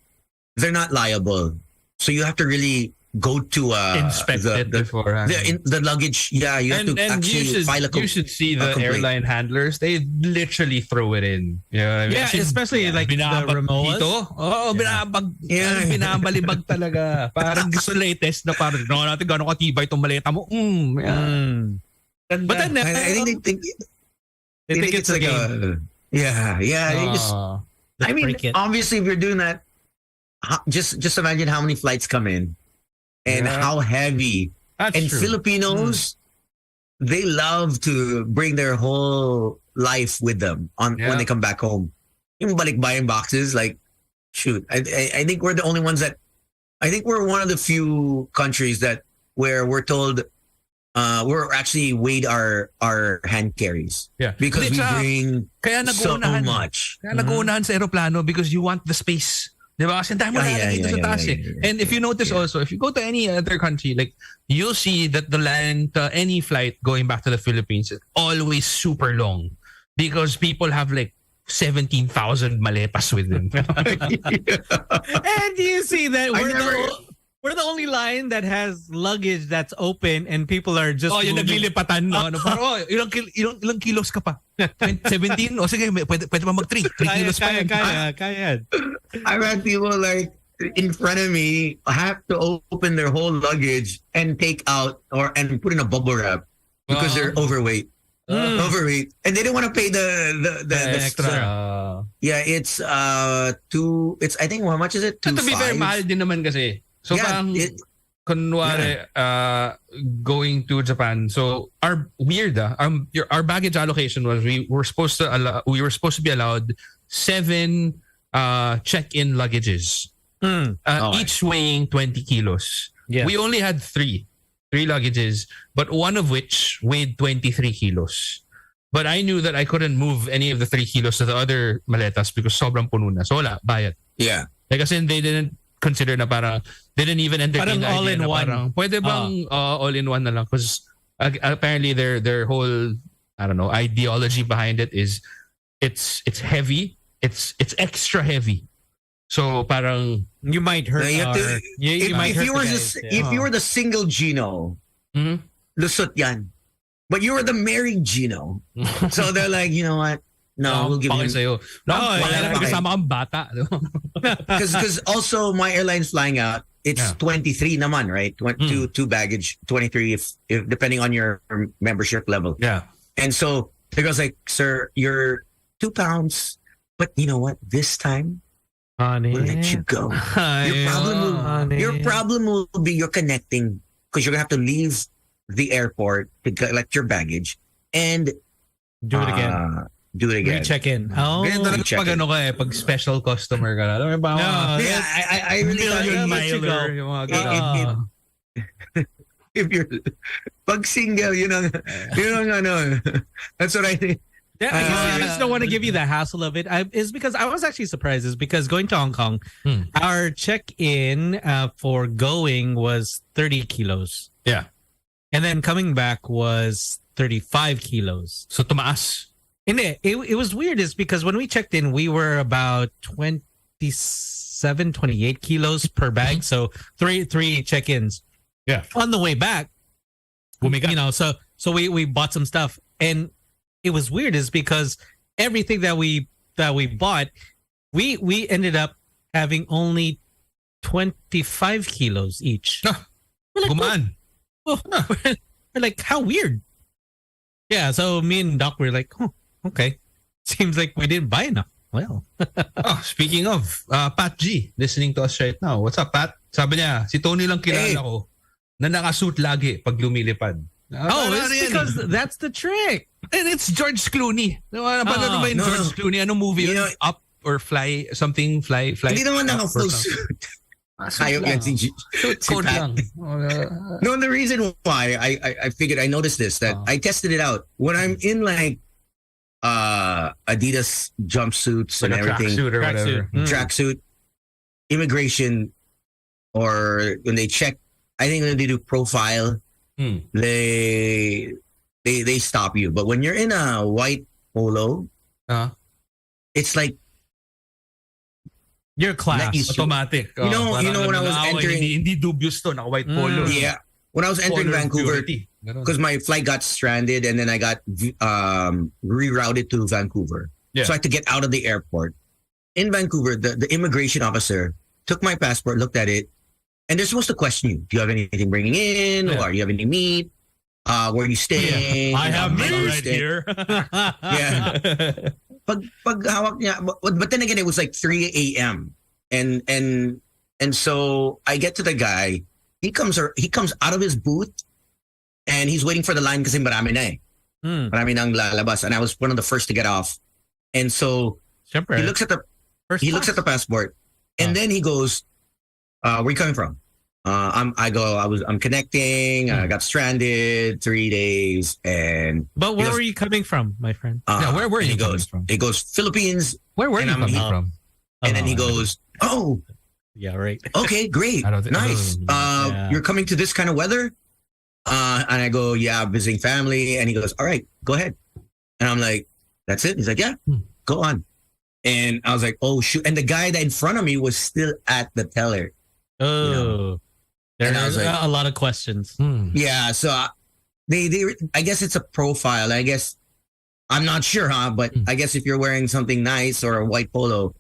they're not liable. So you have to really go to inspect it beforehand. The luggage. Yeah, you have to actually file a complaint. You should see the airline handlers. They literally throw it in. You know what I mean? Yeah, especially like the Rimowas. Binabalibag talaga. Parang gusto latest na parang natin gano'ng katibay itong maleta mo. But then I think they think it's like a I mean, obviously, if you're doing that, just imagine how many flights come in. and how heavy. That's And true. Filipinos, they love to bring their whole life with them when they come back home. Yung balikbayan boxes, like, shoot, I think we're the only ones that, I think we're one of the few countries that where we're told we're actually weighed our hand carries. Yeah. Because we bring kaya so nag-uunahan. much. Kaya nag-uunahan sa aeroplano because you want the space. Diba? Kasi dahil mo lalagay dito sa taas eh. And if you notice also, if you go to any other country, like, you'll see that the line to any flight going back to the Philippines is always super long because people have like 17,000 maletas with them. And you see that we're the only line that has luggage that's open and people are just yung naglilipatan, no? Parang, ilang kilos ka pa? 17? O sige, pwede pa mag 3 kilos pa yan. Kaya. I've had people like in front of me have to open their whole luggage and take out and put in a bubble wrap because they're overweight. Overweight. And they didn't want to pay the extra. It's it's I think how much is it? To be fair, mahal din naman kasi. So parang kunwari going to Japan. So our our baggage allocation was we were supposed to be allowed 7 check-in luggages. Each weighing 20 kilos. Yes. We only had 3 luggages, but one of which weighed 23 kilos. But I knew that I couldn't move any of the 3 kilos to the other maletas because sobrang puno na. So wala, bayad. Yeah. Like kasi they didn't consider na parang, they didn't even entertain the idea na parang, pwede bang all-in-one na lang? Because apparently their whole, I don't know, ideology behind it is it's heavy, it's extra heavy. So parang you might hurt. If you were the single Gino, lusot yan. But you were the married Gino, so they're like, you know what? No, we'll give you. Kasama kang bata. Because also my airline's flying out. It's 23 naman, right? Two baggage, 23 if depending on your membership level. Yeah. And so the girl's like, sir, you're 2 pounds, but you know what? This time, honey, we'll let you go. Your problem will be you're connecting because you're gonna have to leave the airport to collect your baggage and do it again. Recheck in. Ganyan talaga pag ano ka pag special customer ka na. Alam mo ba? I really thought if you're pag single, you know, that's what I think. Yeah, I guess I just don't want to give you the hassle of it. Is because I was actually surprised. Is because going to Hong Kong, our check-in for going was 30 kilos. Yeah. And then coming back was 35 kilos. So tumaas. Hindi, it was weird is because when we checked in, we were about 27, 28 kilos per bag. So three check-ins. Yeah. On the way back, you know, so we bought some stuff. And it was weird is because everything that we bought, we ended up having only 25 kilos each. We're like, we're like, how weird. Yeah, so me and Doc were like, oh, okay. Seems like we didn't buy enough. Well. Speaking of, Pat G, listening to us right now. What's up, Pat? Sabi niya, si Tony lang kilala ko na nakasuit lagi pag lumilipad. It's because that's the trick. And it's George Clooney. George Clooney? Anong movie? You know, Up or Fly? Something? Fly? Hindi naman naka-full suit. Hayop yan si Pat. No, the reason why I figured I noticed this, that I tested it out. When I'm in like Adidas jumpsuits and everything. Tracksuit or whatever. Tracksuit, immigration, or when they check, I think when they do profile, they stop you. But when you're in a white polo, it's like your class automatic. You know when I was entering, hindi dubious to, naka white polo. Yeah, when I was entering Vancouver, because my flight got stranded and then I got rerouted to Vancouver. Yeah. So I had to get out of the airport. In Vancouver, the immigration officer took my passport, looked at it, and they're supposed to question you. Do you have anything bringing in? Or do you have any meat? Where are you staying? I have meat right here. Yeah. Pag hawak niya, but then again, it was like 3 a.m. And so I get to the guy he comes out of his booth and he's waiting for the line kasi marami na eh. Marami nang lalabas. And I was one of the first to get off. And so Siyempre. he looks at the passport and then he goes, where are you coming from? I'm connecting. I got stranded 3 days, and but where were you coming from, my friend? Where were you coming from? He goes Philippines. Where were you coming from? And then he goes, oh, yeah, right. Okay, great, nice. You're coming to this kind of weather, and I go, yeah, visiting family, and he goes, all right, go ahead, and I'm like, that's it. He's like, yeah, go on, and I was like, oh shoot, and the guy that in front of me was still at the teller. Oh. You know? There's a lot of questions. Yeah, so they I guess it's a profile. I guess I'm not sure, but I guess if you're wearing something nice or a white polo,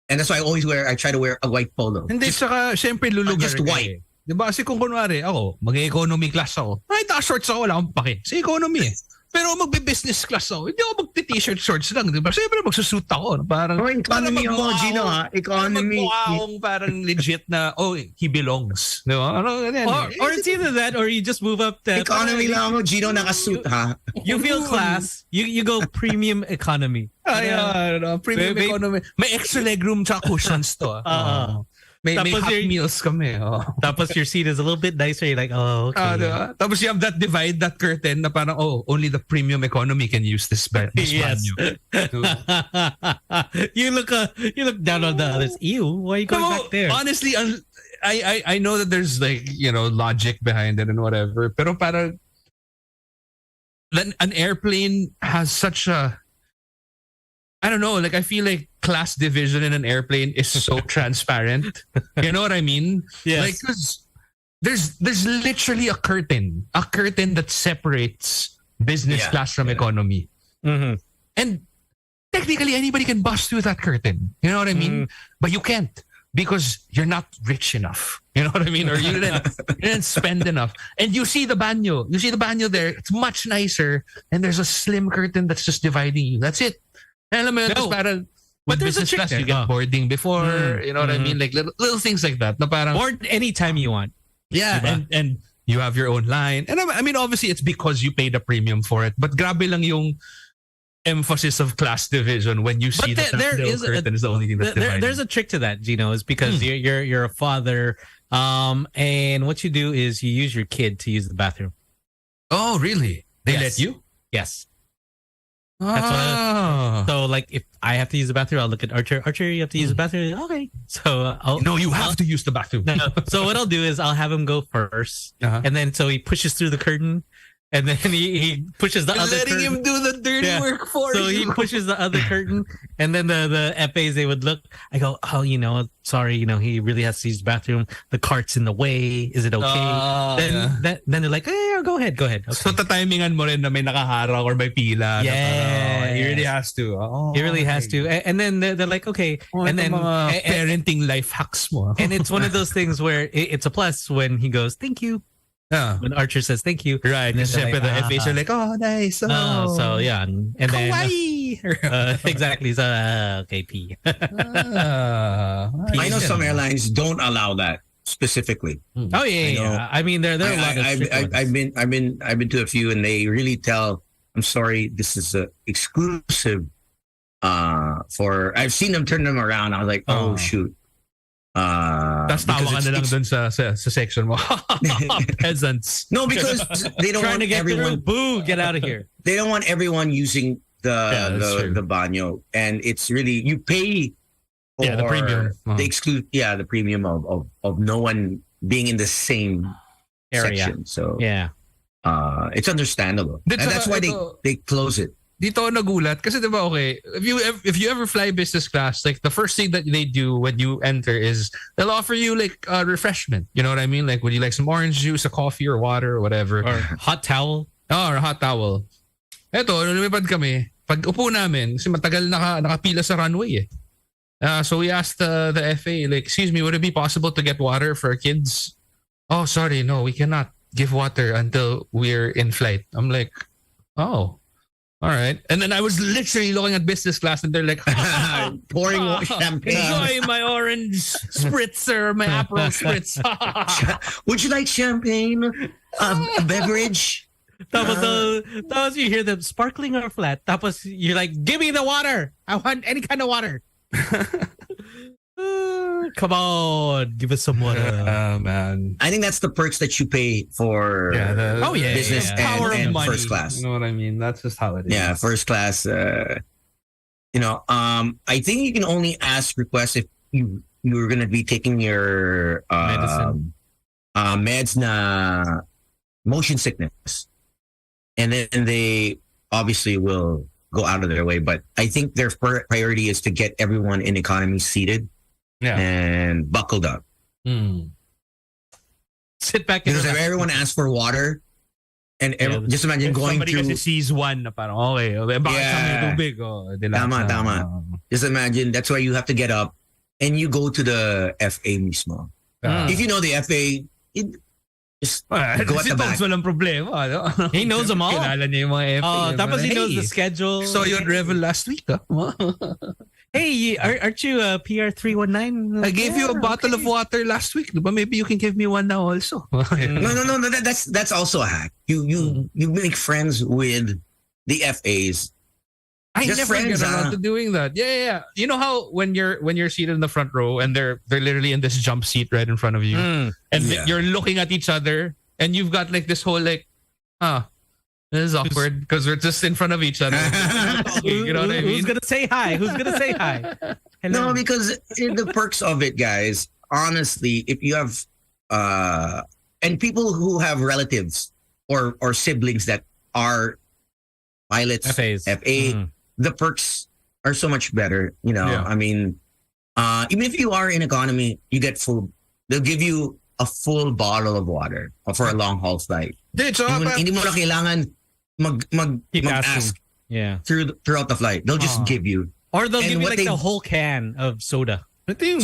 and that's why I try to wear a white polo. Hindi, saka syempre lulugar just white. Diba? Kasi kung kunwari ako, mag-economy class ako, ay, shorts ako, wala akong pake. Sa economy eh. Pero magbe-business class ako, hindi ako magti-t-shirt shorts lang, di ba? Siyempre magsusuit ako. Parang, economy mo, Gino, ha? Economy. Akong parang legit na, he belongs. Di ba? Or it's either that or you just move up the... Economy lang ako, Gino, nakasuit, ha? You feel class, you go premium economy. Premium economy. May extra legroom tsaka cushions to. May hot meals kami. Tapos your seat is a little bit nicer. You're like, oh, okay. Tapos you have that curtain na parang, only the premium economy can use this yes. venue. You look down on the others. Ew, why are you going back there? Honestly, I know that there's like, logic behind it and whatever. Pero parang an airplane has such a, I don't know, like I feel like class division in an airplane is so transparent. You know what I mean? Yes. Like, 'cause there's literally a curtain that separates business class from economy. Mm-hmm. And technically anybody can bust through that curtain. You know what I mean? But you can't because you're not rich enough. You know what I mean? Or you didn't spend enough. And you see the banyo. You see the banyo there. It's much nicer. And there's a slim curtain that's just dividing you. That's it. Alam mo yun, parang, but there's a trick class, there. You get boarding before, you know what I mean? Like little things like that. Na parang, board anytime you want. Yeah, diba? and you have your own line. And I mean, obviously it's because you paid a premium for it. But grabe lang yung emphasis of class division when you see that curtain is the only thing that's dividing. There's a trick to that, Gino, is because you're a father, and what you do is you use your kid to use the bathroom. Oh, really? They let you? Yes. That's so like if I have to use the bathroom, I'll look at Archer. Archer, you have to use the bathroom. Okay, so you have to use the bathroom. No. So what I'll do is I'll have him go first, and then so he pushes through the curtain, and then he pushes the other. Letting him do the dirty work for you. So he pushes the other curtain, and then the FAs they would look. I go, sorry, he really has to use the bathroom. The cart's in the way. Is it okay? Then they're like, hey, go ahead. Okay. So ta-timingan mo rin na may nakaharang or may pila. Yeah, he really has to. He really has to. And then they're like, okay. And then parenting life hacks mo. And it's one of those things where it's a plus when he goes, thank you. Yeah. When Archer says thank you. Right. Because like, the FAs are like, nice. So yeah. And kawaii. Then exactly. So okay, P. I know some airlines don't allow that specifically. Oh yeah. I mean, there are a lot of I've been to a few, and they really tell, I'm sorry, this is exclusive for. I've seen them turn them around. I was like, oh shoot. Tapos tawa ka na lang dun sa section mo. Peasants. No, because they don't want everyone. Boo! Get out of here. They don't want everyone using the banyo, and it's really you pay. The premium. They exclude the premium of no one being in the same area. Section. So it's understandable, and that's why they close it. Dito ako nagulat kasi diba if you ever fly business class, like the first thing that they do when you enter is they'll offer you like a refreshment. You know what I mean? Like would you like some orange juice, a coffee or water or whatever. Or hot towel. Or a hot towel. Eto, lumipad kami. Pag upo namin, kasi matagal nakapila sa runway so we asked the FA, like, excuse me, would it be possible to get water for our kids? Oh, sorry, no, we cannot give water until we're in flight. I'm like, oh. All right. And then I was literally looking at business class and they're like, pouring champagne. Enjoy my orange spritzer, my Aperol spritz. Would you like champagne? A beverage? Tapos you hear them sparkling or flat. Tapos you're like, give me the water. I want any kind of water. Come on, give us some water. Oh man. I think that's the perks that you pay for business and money. first class. You know what I mean? That's just how it is. Yeah, first class. I think you can only ask requests if you're gonna be taking your medicine. Meds na motion sickness, and then they obviously will go out of their way. But I think their priority is to get everyone in economy seated and buckled up. Sit back because if everyone asks for water, and just imagine going somebody through. Somebody sees one na parang okay, bakit sa may tubig? Tama. Just imagine that's why you have to get up and you go to the FA mismo. If you know the FA, just go at the back. Walang problema. No? He knows them all. Kilala niya yung mga FA. Tapos he knows the schedule. So you Revel last week, huh? Hey, aren't you a PR319? I gave you a bottle of water last week. But maybe you can give me one now also. No. That's also a hack. You make friends with the FAs. I never get around to doing that. Yeah. You know how when you're seated in the front row and they're literally in this jump seat right in front of you, and you're looking at each other, and you've got like this whole like, this is awkward because we're just in front of each other. You know what I mean? Who's gonna say hi? Hello. No, because the perks of it, guys. Honestly, if you have and people who have relatives or siblings that are pilots, FAs. FA, the perks are so much better. You know, I mean, even if you are in economy, you get food. They'll give you a full bottle of water for a long haul flight. Hindi mo na kailangan mag-ask throughout the flight. They'll just give you. Or they'll give you like the whole can of soda. Ito yung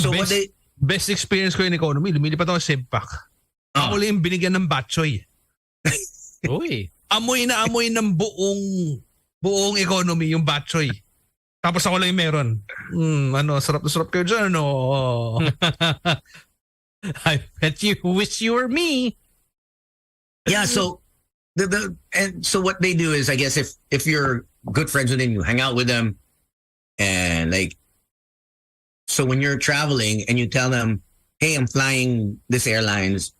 best experience ko in economy. Lumilipat ako sa Simpak. Ako lang yung binigyan ng batchoy. Uy. Amoy na amoy ng buong economy yung batchoy. Tapos ako lang yung meron. Sarap na sarap kayo dyan, ano? I bet you wish you were me. Yeah, so so what they do is, I guess if you're good friends with them, you hang out with them, and like, so when you're traveling and you tell them, hey, I'm flying this airlines,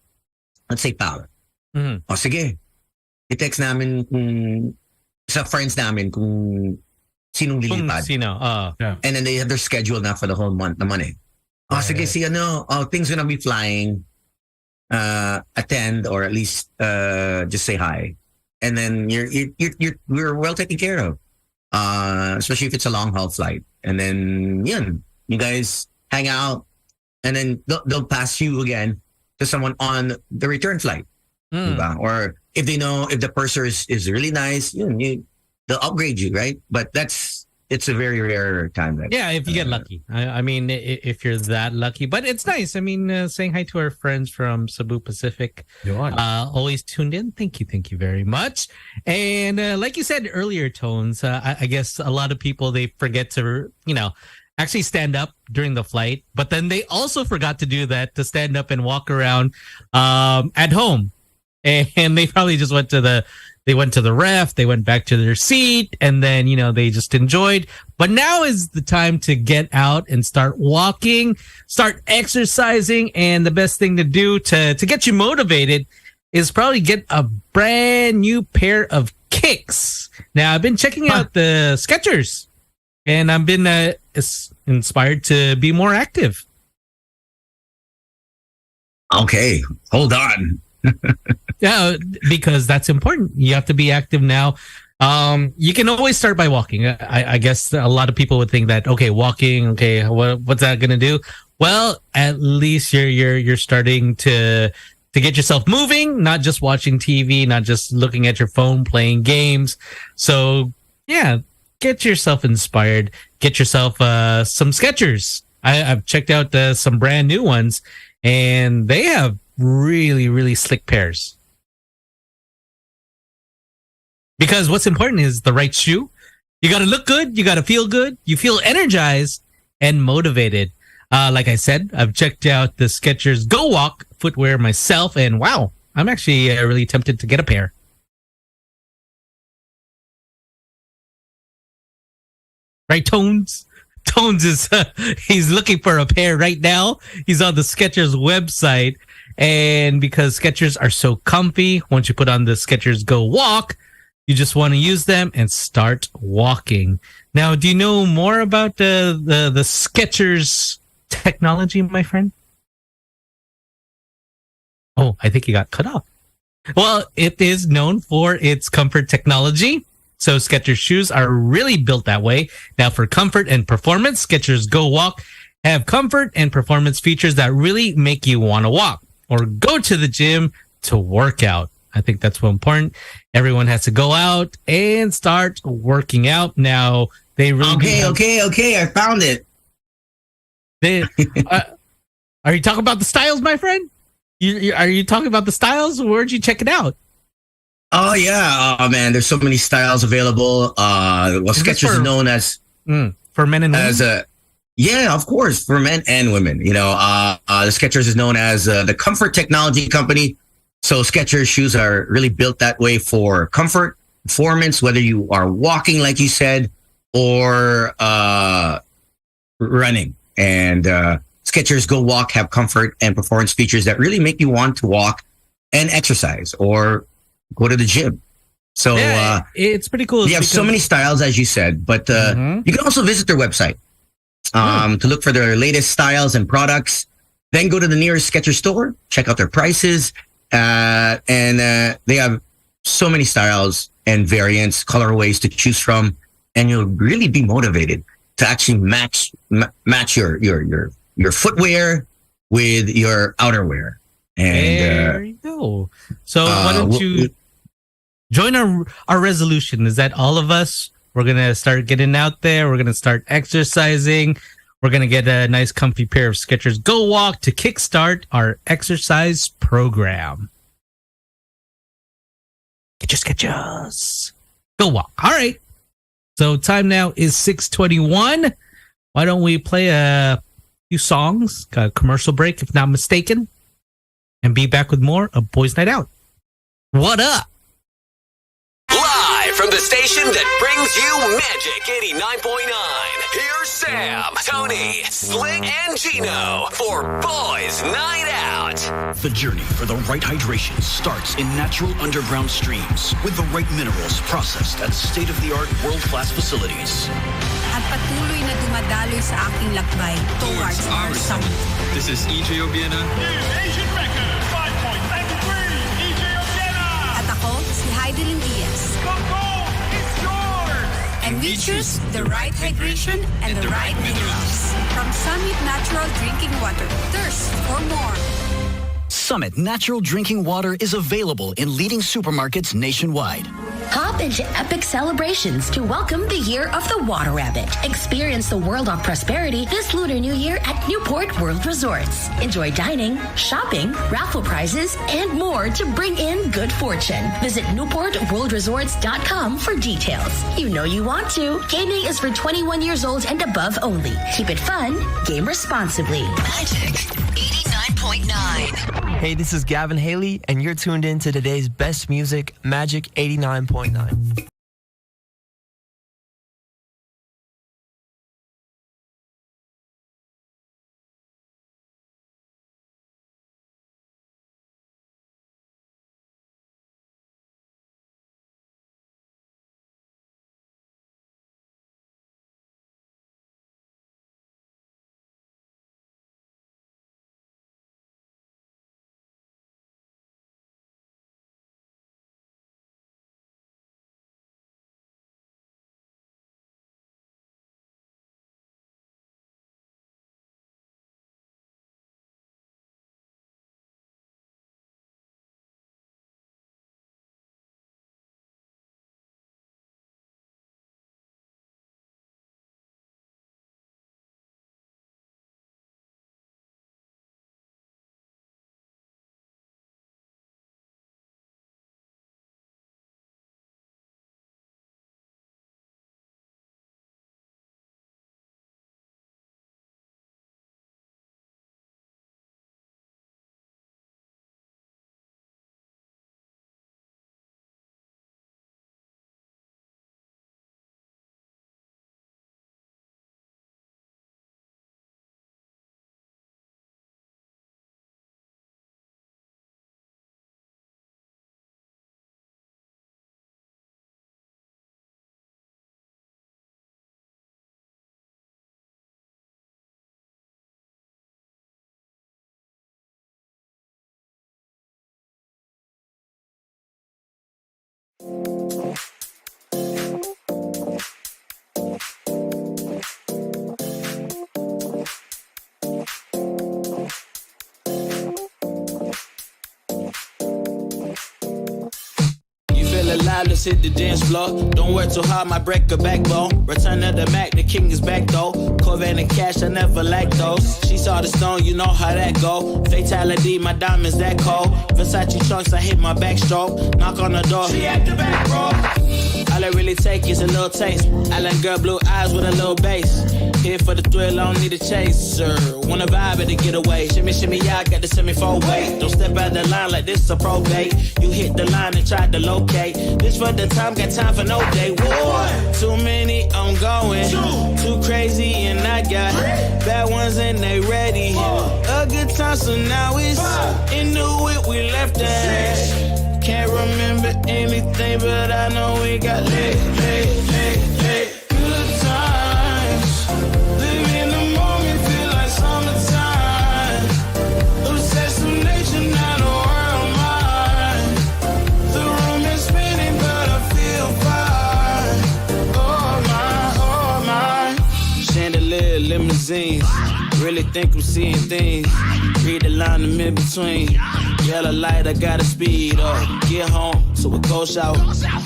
let's say Power. O sige, i-text namin sa friends namin kung sinong lilipad. And then they have their schedule now for the whole month naman eh. Sige, see, things gonna be flying. Attend or at least just say hi, and then you're well taken care of, especially if it's a long haul flight. And then you guys hang out, and then they'll pass you again to someone on the return flight, diba? Or if they know if the purser is really nice, they'll upgrade you, right? But it's a very rare time. If you get lucky. I mean, if you're that lucky. But it's nice. I mean, saying hi to our friends from Cebu Pacific. Always tuned in. Thank you very much. And like you said earlier, Tones, I guess a lot of people, they forget to, actually stand up during the flight. But then they also forgot to do that, to stand up and walk around at home. And they probably just went to the ref, they went back to their seat, and then, they just enjoyed. But now is the time to get out and start walking, start exercising. And the best thing to do to get you motivated is probably get a brand new pair of kicks. Now, I've been checking out the Skechers, and I've been inspired to be more active. Okay, hold on. Yeah, because that's important. You have to be active now. You can always start by walking. I guess a lot of people would think that, okay, walking, okay, what's that going to do? Well, at least you're starting to get yourself moving, not just watching TV, not just looking at your phone, playing games. So, yeah, get yourself inspired. Get yourself some Skechers. I've checked out some brand new ones, and they have really, really slick pairs. Because what's important is the right shoe. You got to look good. You got to feel good. You feel energized. and motivated. Like I said, I've checked out the Skechers Go Walk footwear myself, and wow, I'm actually really tempted to get a pair. Right, Tones? Tones is he's looking for a pair right now. He's on the Skechers website, and because Skechers are so comfy, once you put on the Skechers Go Walk, you just want to use them and start walking. Now, do you know more about the Skechers technology, my friend? Oh, I think he got cut off. Well, it is known for its comfort technology. So Skechers shoes are really built that way. Now, for comfort and performance, Skechers Go Walk have comfort and performance features that really make you want to walk or go to the gym to work out. I think that's what's important. Everyone has to go out and start working out. Now, they really Okay. I found it. They, are you talking about the styles, my friend? Are you talking about the styles? Where'd you check it out? Oh yeah, oh man, there's so many styles available. Skechers is known as for men and women. Yeah, of course, for men and women. You know, the Skechers is known as the comfort technology company. So Skechers shoes are really built that way for comfort, performance, whether you are walking, like you said, or running. And Skechers Go Walk have comfort and performance features that really make you want to walk and exercise or go to the gym. So it's pretty cool. You have so many styles, as you said, but you can also visit their website to look for their latest styles and products. Then go to the nearest Skechers store, check out their prices, and they have so many styles and variants, colorways to choose from, and you'll really be motivated to actually match your footwear with your outerwear. And there you go. So why don't you join our resolution? Is that all of us? We're gonna start getting out there. We're gonna start exercising. We're gonna get a nice, comfy pair of Skechers Go Walk to kickstart our exercise program. Get your Skechers Go Walk. All right. So time now is 6:21. Why don't we play a few songs? Got a commercial break, if not mistaken, and be back with more of Boys Night Out. What up? Live from the station that brings you Magic 89.9. Here's Sam, Tony, Slick, and Gino for Boys Night Out. The journey for the right hydration starts in natural underground streams with the right minerals processed at state-of-the-art world-class facilities. At patuloy na dumadaloy sa aking lakbay towards our summit. This is EJ Obiena. Asian record, 5.93, EJ Obiena. At ako, si Heidelin Diaz. The goal is yours. And we choose the right hydration and the right minerals. From Summit Natural Drinking Water. Thirst for more. Summit Natural Drinking Water is available in leading supermarkets nationwide. Hop into epic celebrations to welcome the year of the Water Rabbit. Experience the world of prosperity this Lunar New Year at Newport World Resorts. Enjoy dining, shopping, raffle prizes, and more to bring in good fortune. Visit NewportWorldResorts.com for details. You know you want to. Gaming is for 21 years old and above only. Keep it fun. Game responsibly. Magic 89.9. Hey, this is Gavin Haley, and you're tuned in to today's best music, Magic 89.9. Let's hit the dance floor. Don't work too hard, my break a backbone. Return of the Mac, the king is back though. Corvette and cash, I never lack those. She saw the stone, you know how that go. Fatality, my diamonds that cold. Versace trunks, I hit my backstroke. Knock on the door, she at the back, bro. All I really take is a little taste. Island girl, blue eyes with a little bass. Here for the thrill, I don't need a chaser. Wanna vibe at the getaway. Shimmy, shimmy, yeah, I got the semi-fold weight. Don't step out the line like this a probate. You hit the line and try to locate. This for the time, got time for no day. War. Too many, I'm going. Too crazy, and I got bad ones and they ready. A good time, so now it's into it, we left that. Can't remember anything, but I know we got lit. Good times. Live in the moment, feel like summertime. Obsessed with nature, not a world mine. The room is spinning, but I feel fine. Oh my. Chandelier, limousines. Really think I'm seeing things. Read the line in between. Yellow light, I gotta speed up. Get home, so a cold shower.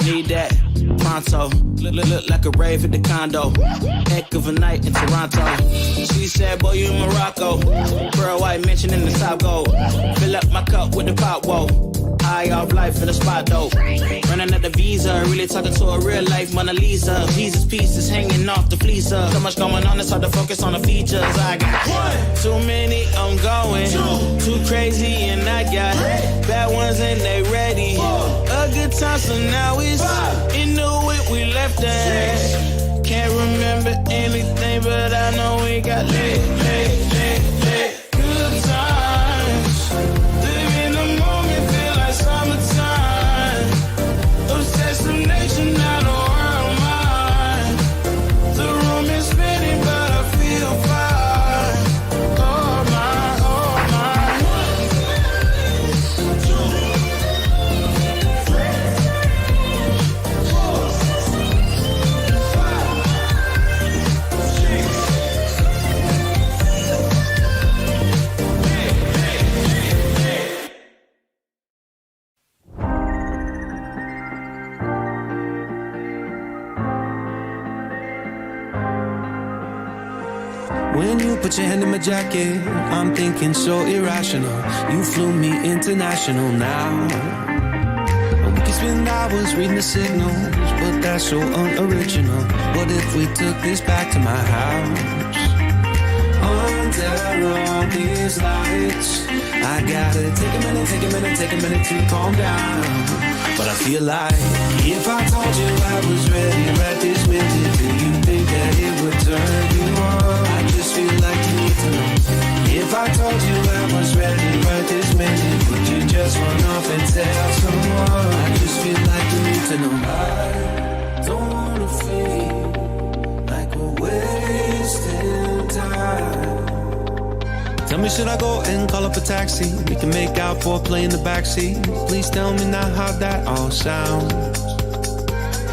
Need that pronto. Look like a rave at the condo. Heck of a night in Toronto. She said, boy, you in Morocco. Pearl white mention in the top gold. Fill up my cup with the pop, whoa. High off life in the spot, though. Running at the visa, really talking to a real life Mona Lisa. Jesus pieces hanging off the fleecer. So much going on, it's hard to focus on the features. I got too many, I'm going. Too crazy, and I got bad ones and they ready. A good time, so now it's into it, we left that. Can't remember anything, but I know we got lit. Good times. Live in the moment, feel like summertime. Obsessed with nature, not a world mine. The room is spinning, but I feel fine. Oh my. When you put your hand in my jacket, I'm thinking so irrational. You flew me international now. We could spend hours reading the signals, but that's so unoriginal. What if we took this back to my house? Under all these lights, I gotta take a minute to calm down. But I feel like if I told you I was ready right this minute, do you think that it would turn you on? I just feel like you need to know. If I told you I was ready right this minute, would you just run off and tell someone? I just feel like you need to know. I don't wanna feel like we're wasting time. Tell me, should I go and call up a taxi? We can make out for a play in the backseat. Please tell me now how that all sounds.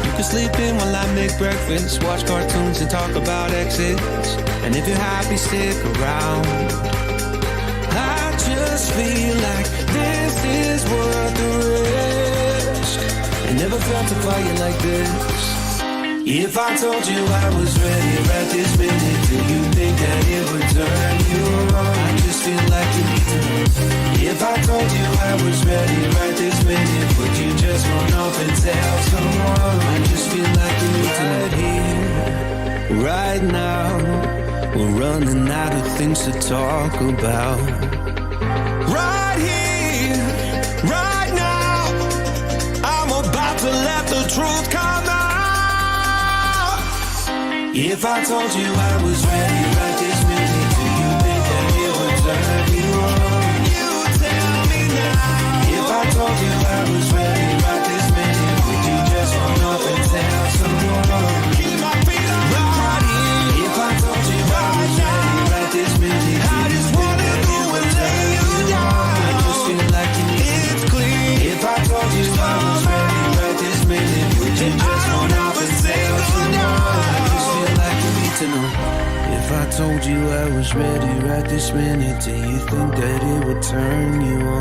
You can sleep in while I make breakfast, watch cartoons and talk about exits. And if you're happy, stick around. I just feel like this is worth the risk. I never felt a fire like this. If I told you I was ready right this minute, do you think that it would turn you on? I just feel like you need to know. If I told you I was ready right this minute, would you just run off and tell someone? I just feel like you need to know. Right here, right now, we're running out of things to talk about. Right here, right now, I'm about to let the truth come out. If I told you I was ready right this minute, do you think that it would turn you on? You tell me now. If I told you I was ready right this minute, would you just run off and tell someone? Keep my feet on the ground. If I told you I was ready right this minute, I just wanna go and lay you down. I just feel like you need it's clean. If I told you I was ready right this minute, would you just run off and tell someone? To know. If I told you I was ready right this minute, do you think that it would turn you on?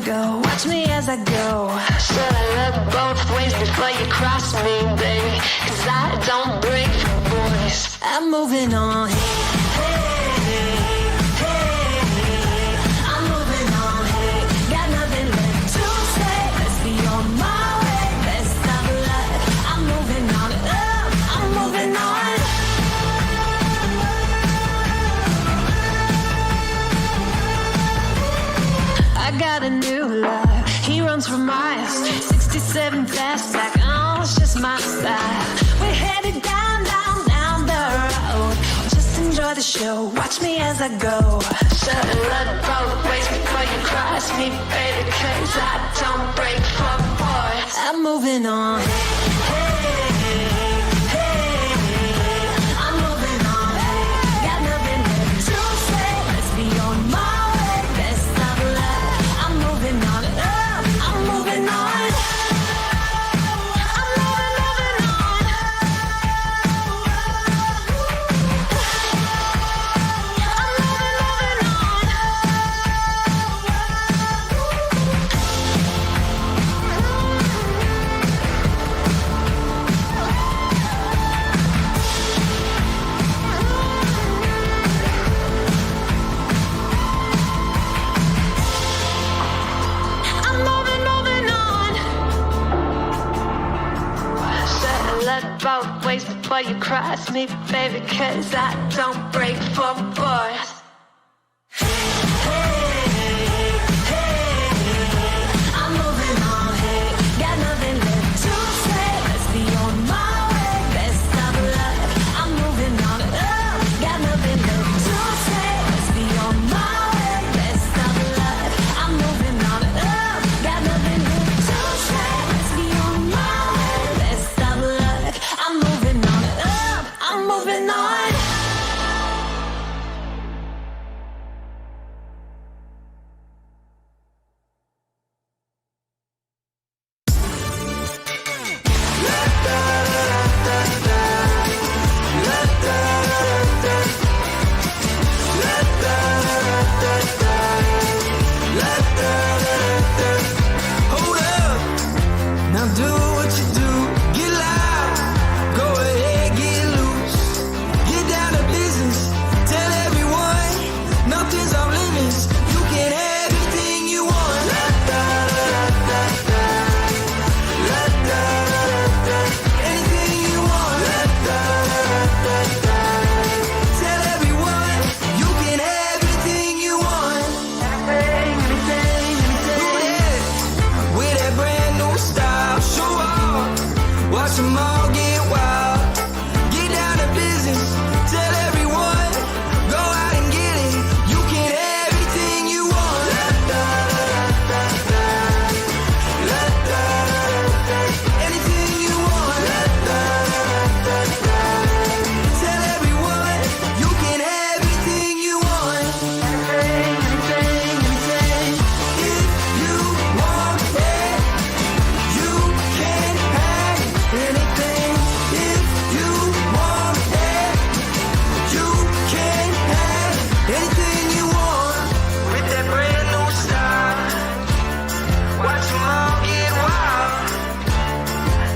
go. Watch me as I go. Should I look both ways before you cross me, baby? 'Cause I don't break for boys. I'm moving on. I'm moving on. Got nothing left to say. Let's be on my way. Best of luck. I'm moving on. I'm moving on. I got a new love. He runs for miles. 67 fastback. Oh, it's just my style. We're headed down, down, down the road. Just enjoy the show. Watch me as I go. Should've looked both ways before you cross me, baby. 'Cause I don't break for boys. I'm moving on. I'm moving on. Got nothing left to say. Let's be on my way. Best of luck. I'm moving on. I'm moving on. I'm moving on. I'm moving, moving on. Should've looked both ways before you cross me, baby. 'Cause I don't break for boys. I'm moving on. Got nothing left to say. Let's be on my way. Best of luck. I'm moving on. Got nothing left to say. Let's be on my way. Best of luck. I'm moving on. Got nothing left to say. Let's be on my way. Best of luck. I'm moving on. I'm moving on. Hold up. Now do what you do. Get loud. Go ahead, get loose. Get down to business. Tell everyone nothing's off limits. You can have anything you want. Anything you want. Tell everyone you can have anything you want. Anything. With that brand new style, show off. Watch them all get wild. Get down to business. Tell everyone, go out and get it. You can have anything you want. Anything you want. Tell everyone, you can have anything you want. Anything. If you want it, you can have anything. If you want it, you can have anything you want. With that brand new style, watch them all get wild.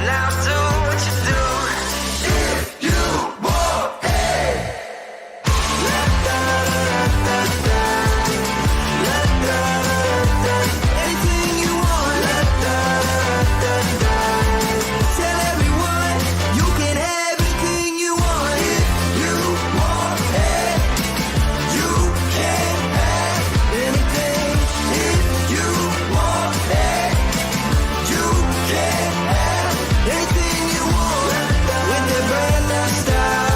Now do what you do. If you want it. Anything you want. Tell everyone you can have anything you want. If you want it, you can have anything. If you want it, you can have anything you want. With the brand new style,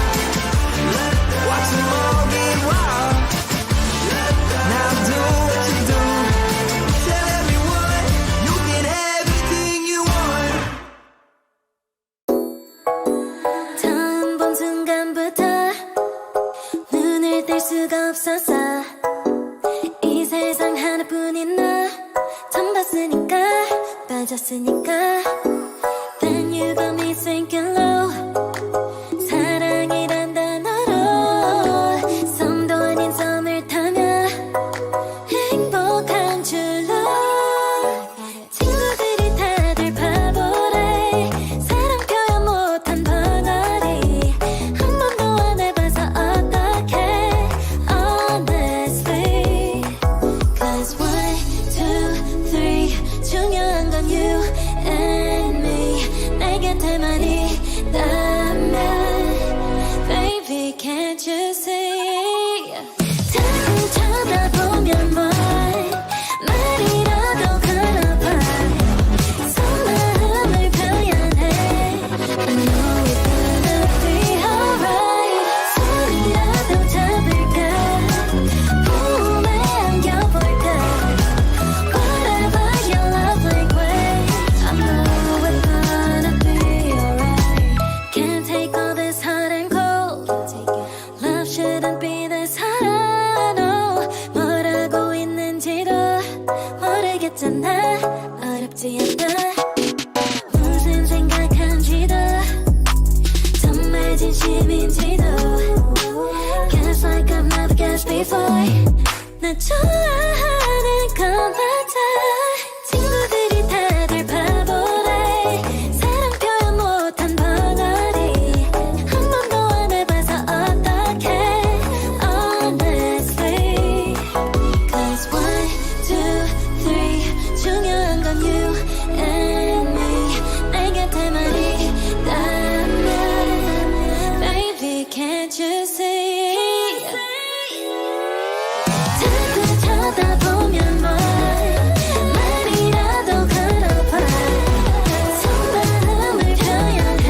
watch them all get wild. Now do what you do. Tell everyone you can have anything you want. 처음 본 순간부터 눈을 뗄 수가 없었어. 이 세상 하나뿐인 너 처음 봤으니까 빠졌으니까 Then you got me thinking low. 사랑이란 단어로 섬도 아닌 섬을 타며 행복한 줄로 나 좋아하는 건 맞아 친구들이 다들 바보래 사랑 표현 못한 벙어리 한 번도 안 해봐서 어떡해 Honestly Cause 1, 2, 3 중요한 건 you and me 내 곁에만 있다면 Baby can't you see 자꾸 쳐다보면 말이라도 걸어봐 속마음을 표현해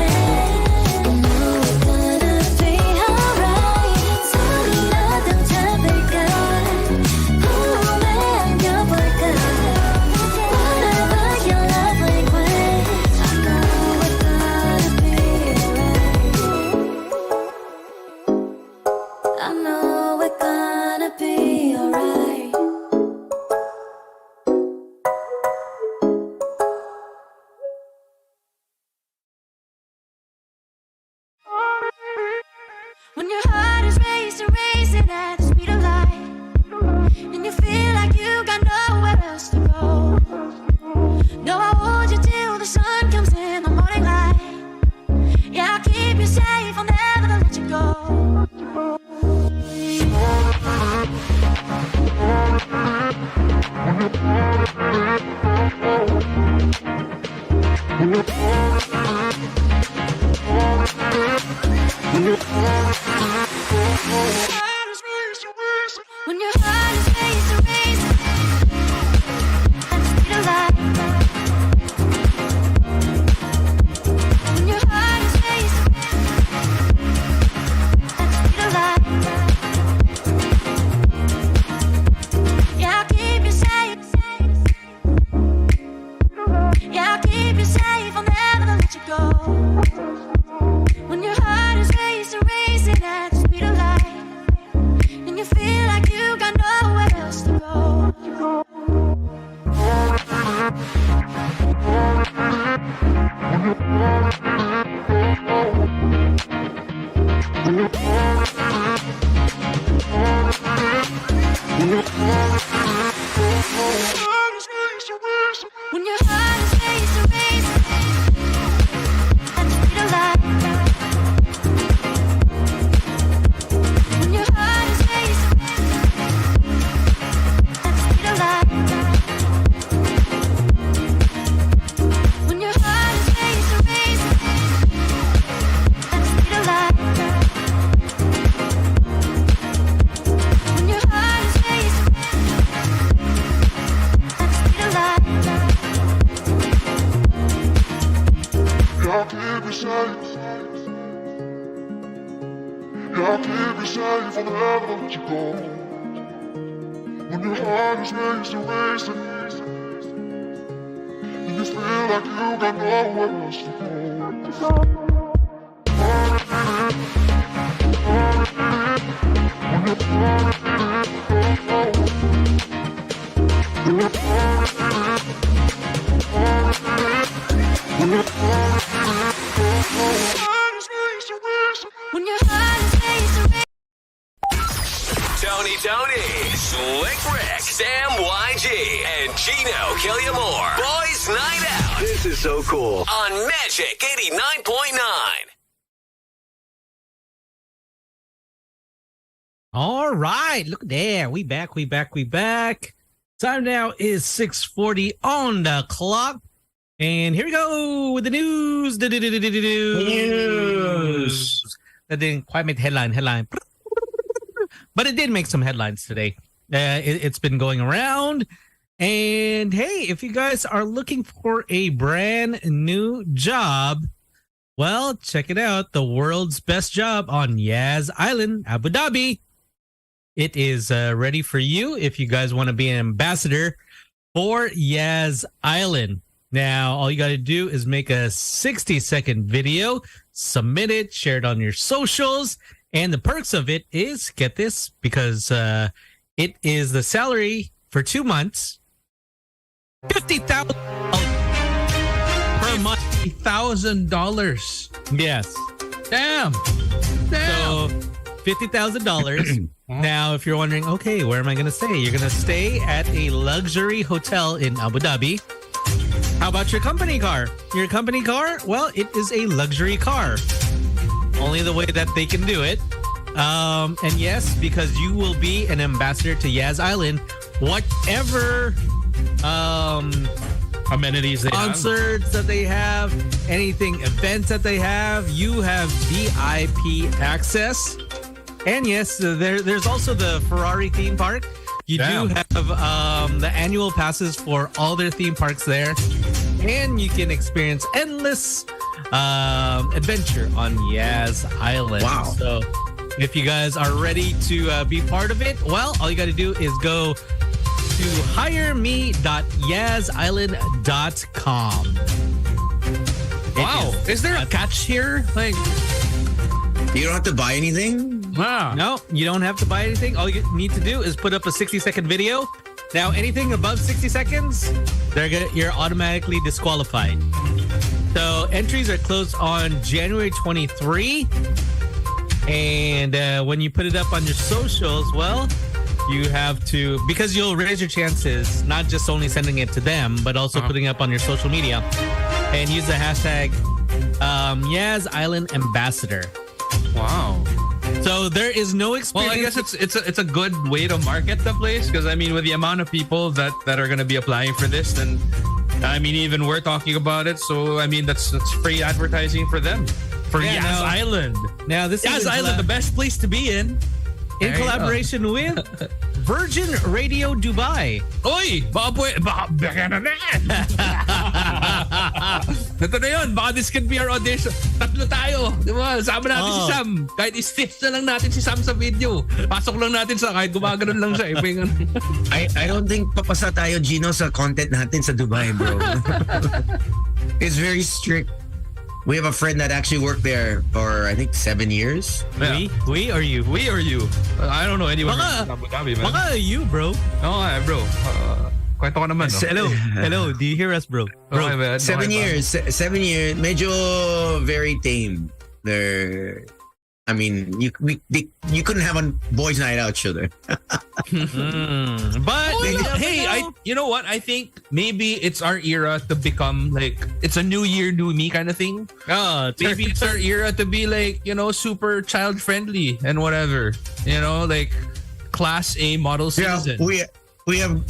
I know it's gonna be alright 손이라도 잡을까 몸에 안겨볼까 Whatever your love language I know it's gonna be alright I know we're gonna be alright. When your heart is racing at the speed of light, and you feel like you got nowhere else to go. No, I hold you till the sun comes in the morning light. Yeah, I'll keep you safe, I'll never let you go. When your heart is racing at the speed of light. When your heart is racing at the speed of light. Yeah, I'll keep you safe. Yeah, I'll keep you safe. I'll never let you go. When your heart is racing at the speed of light, and you feel like you got nowhere else to go. When your heart is racing at the speed of light. When your heart is racing at the speed of light. When your heart is racing at the speed of light. When your heart is racing at the speed of light. I'll keep you safe. I'll keep you safe, I'll never let you go. When your heart is racing, and you feel like you got nowhere else to go. When your heart is racing. Tony, Slick Rick, Sam YG, and Gino Killiamore. Boys Night Out. This is so cool. On Magic 89.9. All right, look there. We back. Time now is 6:40 on the clock. And here we go with the news. News. That didn't quite make headline. But it did make some headlines today. It's been going around. And hey, if you guys are looking for a brand new job, well, check it out. The world's best job on Yas Island, Abu Dhabi. It is ready for you if you guys want to be an ambassador for Yas Island. Now, all you got to do is make a 60-second video, submit it, share it on your socials. And the perks of it is, get this, because it is the salary for 2 months, $50,000 per month. $50,000. Yes. Damn. So $50,000 Now, if you're wondering, okay, where am I going to stay? You're going to stay at a luxury hotel in Abu Dhabi. How about your company car? Your company car? Well, it is a luxury car. Only the way that they can do it. And yes, because you will be an ambassador to Yaz Island, whatever amenities they concerts that they have, anything, events that they have, you have VIP access. And yes, there's also the Ferrari theme park. You do have the annual passes for all their theme parks there. And you can experience endless adventure on Yaz Island. Wow. So if you guys are ready to be part of it, well, all you got to do is go to hireme.yazisland.com. Wow. Is there a catch here? Like, you don't have to buy anything? Wow. No, you don't have to buy anything. All you need to do is put up a 60-second video. Now, anything above 60 seconds, you're automatically disqualified. So entries are closed on January 23. And when you put it up on your socials, well, you have to, because you'll raise your chances, not just only sending it to them, but also putting it up on your social media, and use the hashtag Yaz Island Ambassador. Wow. So there is no experience. Well, I guess it's a good way to market the place, because I mean, with the amount of people that are going to be applying for this, then I mean, even we're talking about it. So I mean, that's free advertising for them. For Yaz Island. Now this Yaz is Island, the best place to be in. In collaboration with Virgin Radio Dubai. Oy! Baka na na! Ito na yun. Baka this can be our audition. Tatlo tayo. Di ba? Sama natin si Sam. Kahit i-stitch na lang natin si Sam sa video. Pasok lang natin sa kahit gumaganon lang siya. I don't think papasa tayo, Gino, sa content natin sa Dubai, bro. It's very strict. We have a friend that actually worked there for, I think, 7 years. Yeah. We or you? We or you? I don't know anyone in Abu Dhabi, man. Baka you, bro. Oo, bro. Kwento ko naman, no? Hello. Do you hear us, bro? Bro, okay, 7 years. 7 years. Medyo very tame. They're... I mean, you couldn't have a boys' night out, should But hey, you know what? I think maybe it's our era to become like, it's a new year, new me kind of thing. Maybe it's our era to be like, you know, super child friendly and whatever. You know, like class A model citizen. Yeah, we have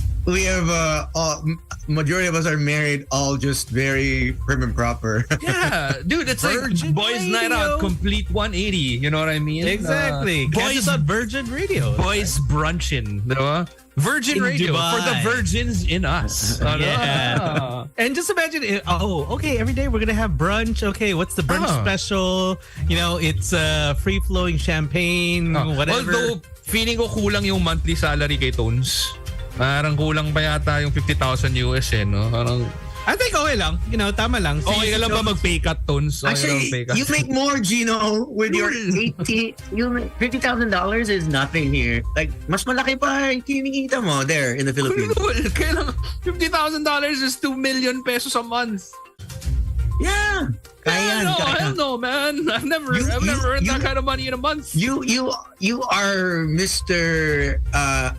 majority of us are married, all just very prim and proper. Yeah, dude, it's Virgin like boys' Radio. night out, complete 180. You know what I mean? Exactly. Boys on Virgin Radio. Boys brunchin', diba? Virgin In Radio Dubai. for the virgins in us. Yeah. And just imagine it. Oh, okay. Every day we're gonna have brunch. Okay, what's the brunch special? You know, it's free flowing champagne, whatever. Although feeling ko kulang yung monthly salary kay Tones. Parang kulang pa yata yung 50,000 US no? Parang I think okay lang. You know, tama lang. Okay ka lang ba mag-pay cut, Tones? Actually, you make more, Gino, with your 80. $50,000 is nothing here. Like, mas malaki pa yung kinikita mo there in the Philippines. Kailang $50,000 is 2 million pesos a month. Yeah. I don't know, man. I've never earned that kind of money in a month. You are Mr.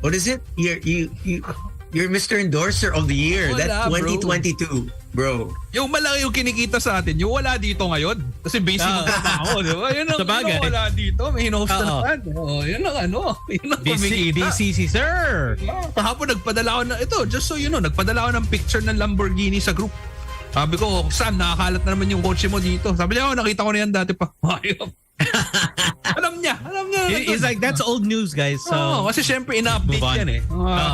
What is it? You're Mr. Endorser of the Year. Wala, That's 2022, bro. Yung malaki yung kinikita sa atin, yung wala dito ngayon. Kasi busy magtrabaho, di ba? Yun ang wala dito. May in-host na naman. Yun ang Yun ang kumikita. BCC, sir. Kahapon nagpadala ko na, ito, just so you know, nagpadala ko ng picture ng Lamborghini sa group. Sabi ko, Sam, nakakalat na naman yung kotse mo dito. Sabi niya, nakita ko na yan dati pa. Alam niya. It's like, that's old news, guys. So, kasi syempre, ina-update yan eh.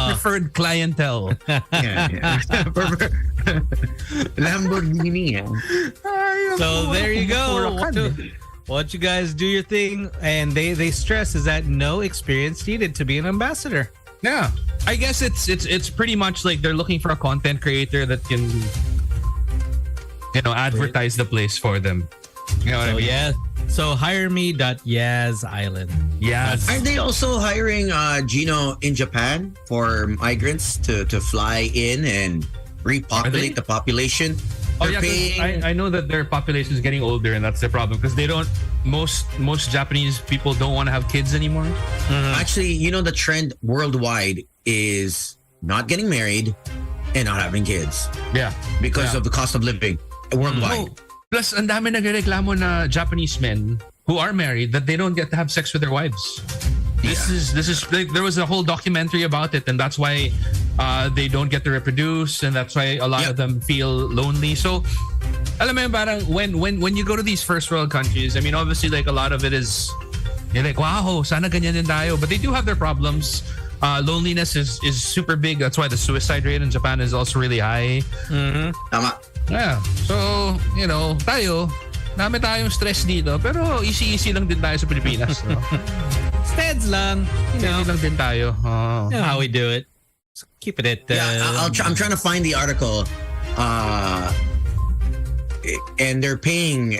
Preferred clientele. Yeah. Lamborghini, yeah. So there you go. Why don't you guys do your thing? And they stress is that no experience needed to be an ambassador. Yeah. I guess it's pretty much like they're looking for a content creator that can, you know, advertise the place for them. You know what I mean? Yeah. So hireme.yazisland. Yes. Are they also hiring Gino in Japan for migrants to fly in and repopulate the population Oh yeah, 'cause I know that their population is getting older, and that's the problem because they don't. Most Japanese people don't want to have kids anymore. Actually, the trend worldwide is not getting married and not having kids. Yeah, because of the cost of living worldwide. Plus, ang dami nagreklamo na Japanese men who are married that they don't get to have sex with their wives. This is like, there was a whole documentary about it, and that's why they don't get to reproduce, and that's why a lot of them feel lonely. So, alam mo yun, parang when you go to these first world countries, I mean, obviously, like a lot of it is you're like, wow, sana ganyan din tayo, but they do have their problems. Loneliness is super big. That's why the suicide rate in Japan is also really high. Tama. Yeah. So, tayo, dami tayong stress dito, pero easy lang din tayo sa Pilipinas. No? Steads lang. Steady lang din tayo. You know how we do it. Just keep it at... I'm trying to find the article. And they're paying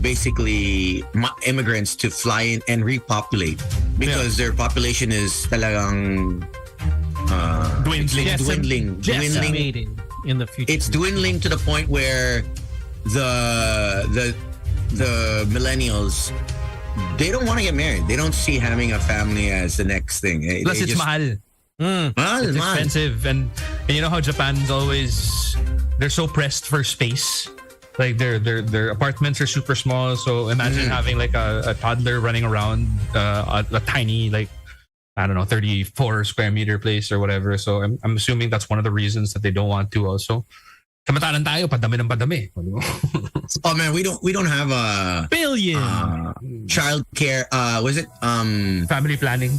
basically immigrants to fly in and repopulate because their population is talagang dwindling in the future. It's dwindling to the point where the millennials, they don't want to get married. They don't see having a family as the next thing. Plus, it's mahal. It's expensive, and you know how Japan's always, they're so pressed for space. Like their apartments are super small. So imagine having like a toddler running around a tiny, like, I don't know, 34 square meter place or whatever. So I'm assuming that's one of the reasons that they don't want to also. Kamantalan tayo, padami ng padami. Oh man, we don't have a billion child care. Was it family planning?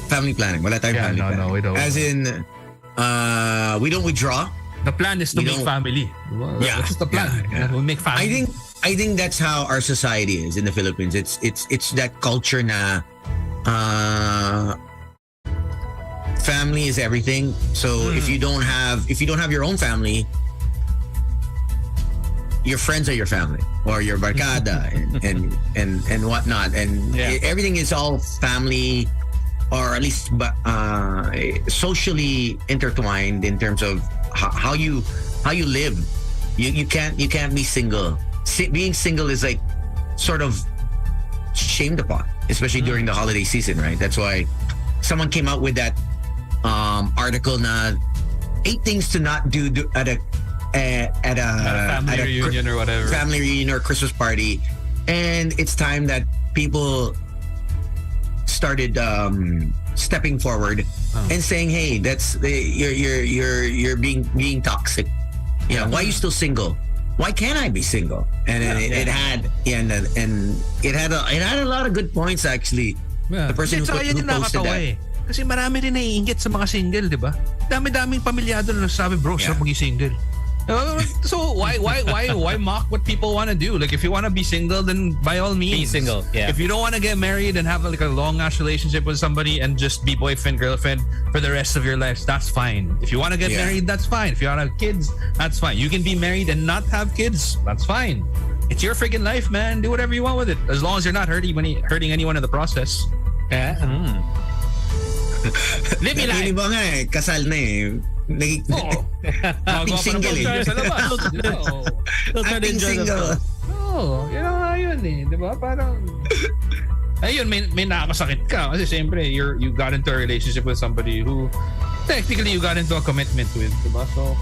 Family planning. Wala tayong family planning. No, we don't. As in, we don't withdraw. The plan is to make family. Yeah, that's just the plan. Yeah. We make family. I think that's how our society is in the Philippines. It's that culture na family is everything. So if you don't have your own family, your friends are your family or your barkada and whatnot, and everything is all family, or at least socially intertwined in terms of how you live. You can't be single. Being single is like sort of shamed upon, especially during the holiday season, right? That's why someone came out with that article na 8 things to not do at a family reunion or whatever. Family reunion or Christmas party. And it's time that people started stepping forward and saying, "Hey, that's you're being toxic. Why are you still single? Why can't I be single?" And it had a lot of good points actually. Yeah. The person who posted that. Kasi marami rin naiinggit sa mga single, di ba? Dami-daming pamilyado na nasabi, bro, sarap maging single. So why mock what people want to do? Like, if you want to be single, then by all means be single. Yeah. If you don't want to get married and have like a long ass relationship with somebody and just be boyfriend girlfriend for the rest of your lives, that's fine. If you want to get married, that's fine. If you want to have kids, that's fine. You can be married and not have kids, that's fine. It's your freaking life, man. Do whatever you want with it, as long as you're not hurting anyone in the process. Yeah. Live life. Iba nga kasal na acting single acting single. Yun di ba? Parang ayun, may nakakasakit ka kasi siyempre you got into a relationship with somebody who technically you got into a commitment with, di ba? So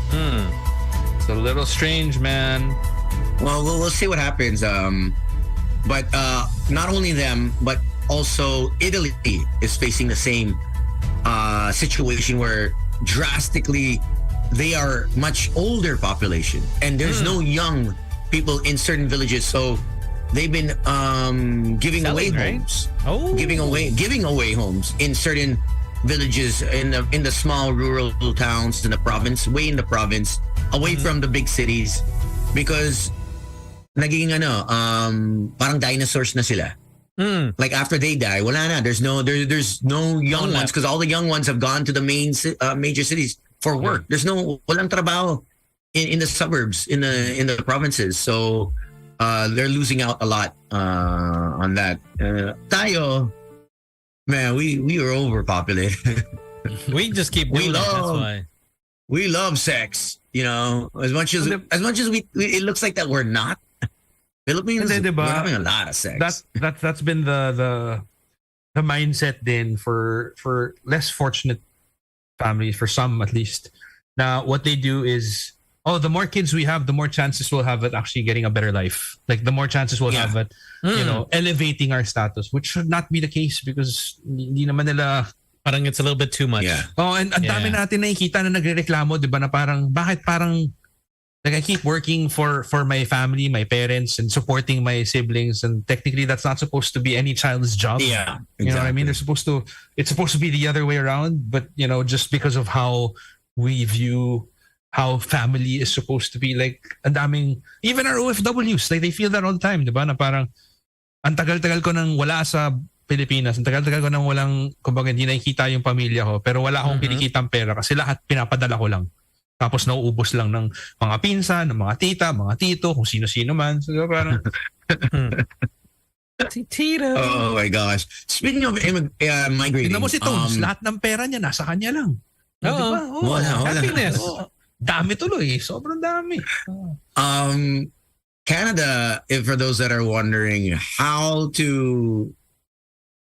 it's a little strange, man. Well, we'll see what happens. But not only them, but also Italy is facing the same situation where drastically they are much older population and there's no young people in certain villages, so they've been giving away homes. Giving away homes in certain villages in the small rural towns in the province, away from the big cities, because naging parang dinosaurs na sila. Like after they die, wala na. There's no young ones because all the young ones have gone to the major cities for work. There's walang trabaho in the suburbs, in the provinces. So they're losing out a lot on that. Tayo, man, we are overpopulated. We just keep doing it. That's why. we love sex. You know, as much as we it looks like that we're not. Philippines, Hindi, we're diba? having a lot of sex. That's been the mindset then for less fortunate families, for some at least. Now what they do is, the more kids we have, the more chances we'll have at actually getting a better life. Like the more chances we'll have at elevating our status, which should not be the case because hindi naman nila. Parang it's a little bit too much. Yeah. Oh, and ang dami natin nakikita na nagrereklamo, 'di ba, na parang bakit parang like I keep working for my family, my parents, and supporting my siblings, and technically that's not supposed to be any child's job. Yeah, exactly. You know what I mean? It's supposed to be the other way around, but just because of how we view how family is supposed to be, like ang daming, even our OFWs, like they feel that all the time, 'di ba? Na parang ang tagal-tagal ko nang wala sa Pilipinas, ang tagal-tagal ko nang walang, kumbaga hindi nakikita yung pamilya ko, pero wala akong kinikitang pera kasi lahat pinapadala ko lang. Tapos nauubos lang ng mga pinsan, ng mga tita, mga tito, kung sino-sino man. So parang Tito. Oh my gosh. Speaking of migrating. Tignan mo si Tones, lahat ng pera niya nasa kanya lang. Oo. Diba? Wala. Happiness. Dami tuloy. Sobrang dami. Canada, for those that are wondering how to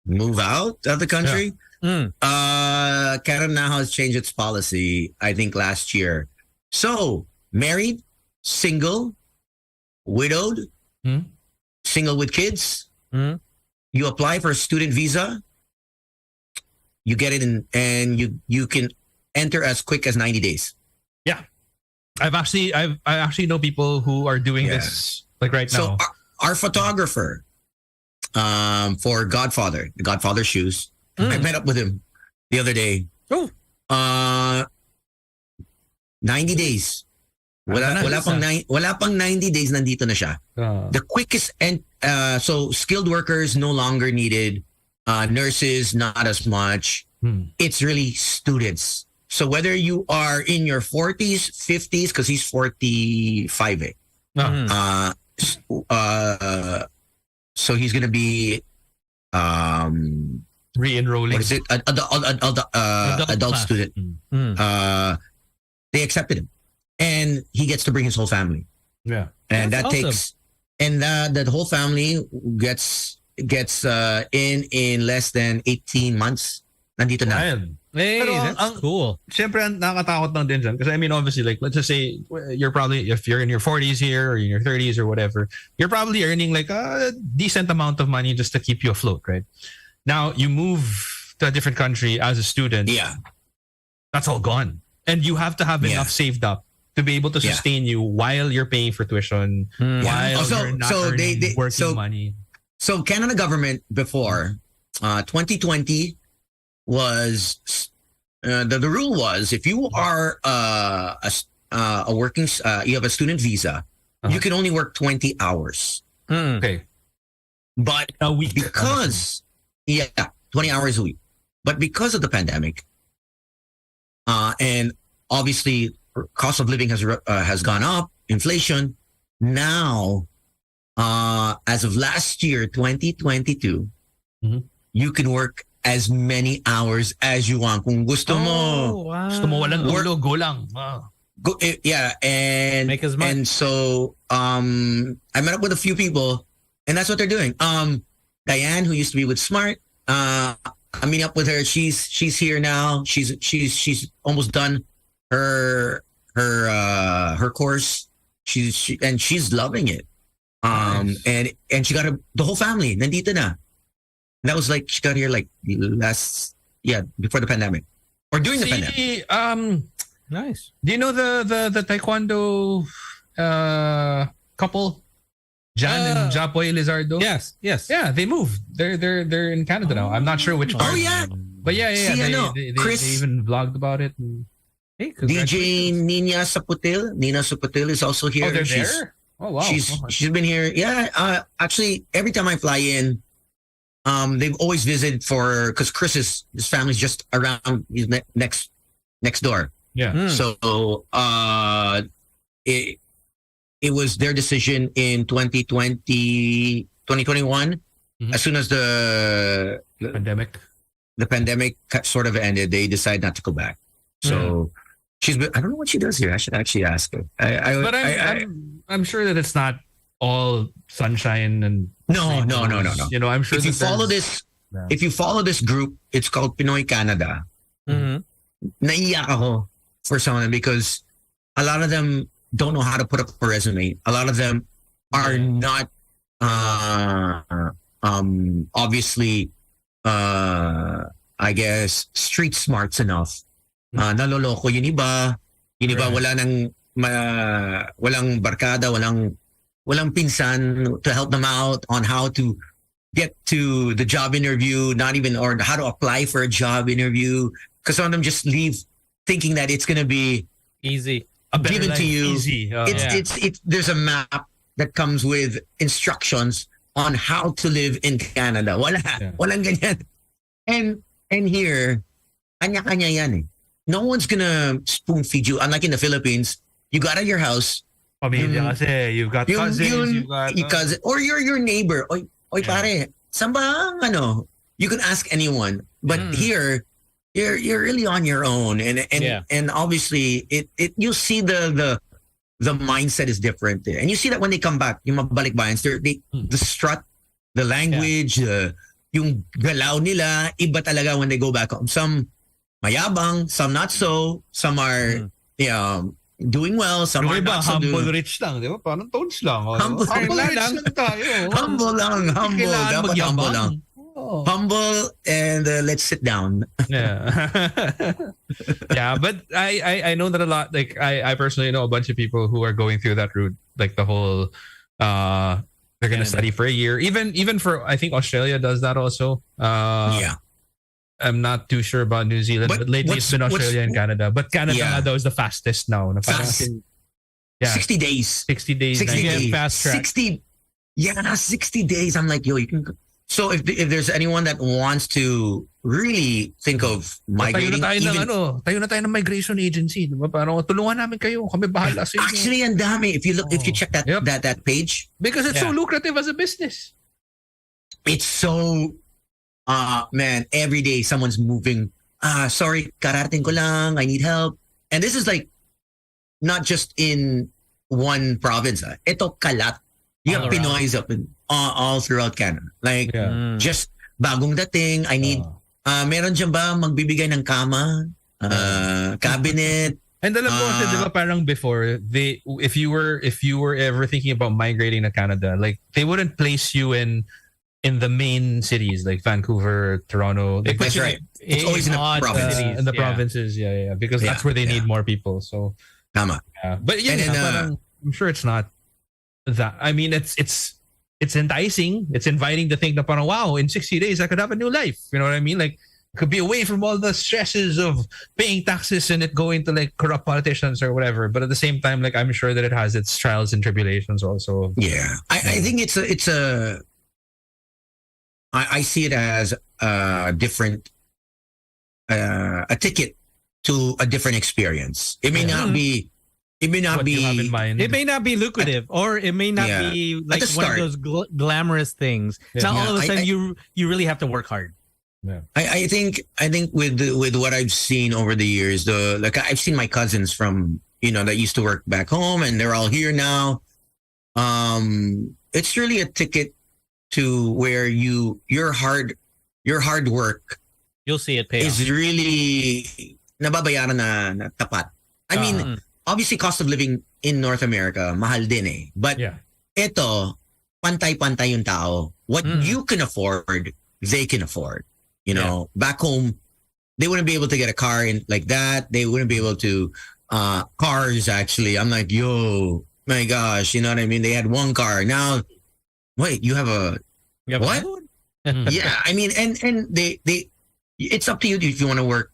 move out of the country, Canada now has changed its policy, I think last year. So, married, single, widowed, single with kids, you apply for a student visa, you get it in, and you can enter as quick as 90 days. Yeah. I actually know people who are doing this like right now. So our photographer for Godfather, the Godfather shoes, I met up with him the other day. 90 days. Wala pang 90 days nandito na siya. The quickest so skilled workers no longer needed, nurses not as much. It's really students. So whether you are in your 40s, 50s, because he's 45, so he's gonna be re-enrolling. What is it? Adult student. They accepted him, and he gets to bring his whole family. Yeah, and That's that awesome. takes, and that whole family gets in less than 18 months. Nandito na. Hey, Pero that's cool. Siyempre, nakakatakot lang din dyan. Because I mean, obviously, like, let's just say, you're probably, if you're in your 40s here, or in your 30s or whatever, you're probably earning like a decent amount of money just to keep you afloat, right? Now, you move to a different country as a student. Yeah. That's all gone. And you have to have enough saved up to be able to sustain you while you're paying for tuition, while you're not earning working money. So Canada government before, 2020 was, the rule was if you are a working, you have a student visa, you can only work 20 hours. Okay. But a week. Because, 20 hours a week. But because of the pandemic, and obviously cost of living has gone up, inflation, now, as of last year, 2022, you can work as many hours as you want. Kung gusto mo. Wow. Gusto mo walang ulo, go lang. Wow. And make as much. And so I met up with a few people, and that's what they're doing. Diane, who used to be with Smart, I'm meeting up with her. She's here now. She's almost done her course. She's loving it. Nice. And she got the whole family nandito na. That was like she got here like before the pandemic or during the pandemic. Nice. Do you know the taekwondo couple, Jan and Japoy Lizardo? Yes. Yeah, they moved. They're in Canada now. I'm not sure which part. Oh yeah. But yeah. They even vlogged about it. Hey, DJ Nina Saputil is also here. Oh, they're there? Oh wow. She's been here. Yeah. Actually, every time I fly in, they've always visited because his family's just around next door. Yeah. So it was their decision in 2021. As soon as the pandemic sort of ended, they decided not to go back. So I don't know what she does here. I should actually ask her. But I'm sure that it's not all sunshine and No. You know, I'm sure if you that follow there's- this, if you follow this group, it's called Pinoy Canada. Naiyak ako for some of them because a lot of them don't know how to put up a resume. A lot of them are not obviously I guess street smarts enough. Naloloko yung iba wala nang walang barkada, walang pinsan to help them out on how to get to the job interview, not even or how to apply for a job interview. Because some of them just leave thinking that it's gonna be easy, given to you. Easy. It's there's a map that comes with instructions on how to live in Canada. Walang ganyan. And here, kanya-kanya yan eh. No one's gonna spoon feed you. Unlike in the Philippines, you got at your house. Pamilya kasi, you've got cousins, you've got cousin, or your neighbor. Oy pare, saan ba ang ano? You can ask anyone. But here, you're really on your own, and obviously it you see the mindset is different, and you see that when they come back, yung mabalikbayans, the strut, the language, yung galaw nila, iba talaga when they go back home. Some mayabang, some not so, some are doing well, some are not so humble doing. rich lang, di ba? Parang toads lang. Humble rich lang. lang tayo. Humble lang. Kailangan Dapat humble lang. Oh. Humble and let's sit down. Yeah, but I know that a lot. Like I personally know a bunch of people who are going through that route. Like the whole, they're gonna study for a year. Even for I think Australia does that also. I'm not too sure about New Zealand, but lately it's been Australia and Canada. But Canada nga daw is the fastest now. Na parang, 60 days. 60 days. 60 days. Fast track. 60 days. I'm like, yo, you can. So if there's anyone that wants to really think of migrating, tayo na tayo ng migration agency. Diba? Parang tulungan namin kayo. Kami bahala sa inyo. Actually, ang dami. If you check that page. Because it's so lucrative as a business. It's so, man, every day someone's moving. Sorry, kararating ko lang. I need help. And this is like, not just in one province. Ito kalat. You have Pinoys up in all throughout Canada. Like, just bagong dating. I need, meron dyan ba magbibigay ng kama? Cabinet? And alam mo, di ba parang before, if you were ever thinking about migrating to Canada, like, they wouldn't place you in the main cities like Vancouver, Toronto. They That's right. It's always in the provinces. In the provinces, because that's where they need more people. So, tama. But parang, I'm sure it's not that. I mean, it's enticing. It's inviting to think that parang, wow, in 60 days I could have a new life. You know what I mean? Like, could be away from all the stresses of paying taxes and it going to like corrupt politicians or whatever. But at the same time, like, I'm sure that it has its trials and tribulations also. Yeah, I think I see it as a different, a ticket to a different experience. It may not be. It may not be. It may not be lucrative, or it may not be like one of those glamorous things. Now all of a sudden you really have to work hard. Yeah. I think with what I've seen over the years, I've seen my cousins from that used to work back home, and they're all here now. It's really a ticket to where your hard work, you'll see it pay is off. really nababayaran na tapat. I mean, obviously cost of living in North America mahal din eh. But ito, pantay-pantay yung tao. What you can afford, they can afford. Back home, they wouldn't be able to get a car like that. They wouldn't be able to cars actually. I'm like, yo, my gosh, you know what I mean? They had one car. Now, wait, you have a what? Yeah, I mean, and they it's up to you if you want to work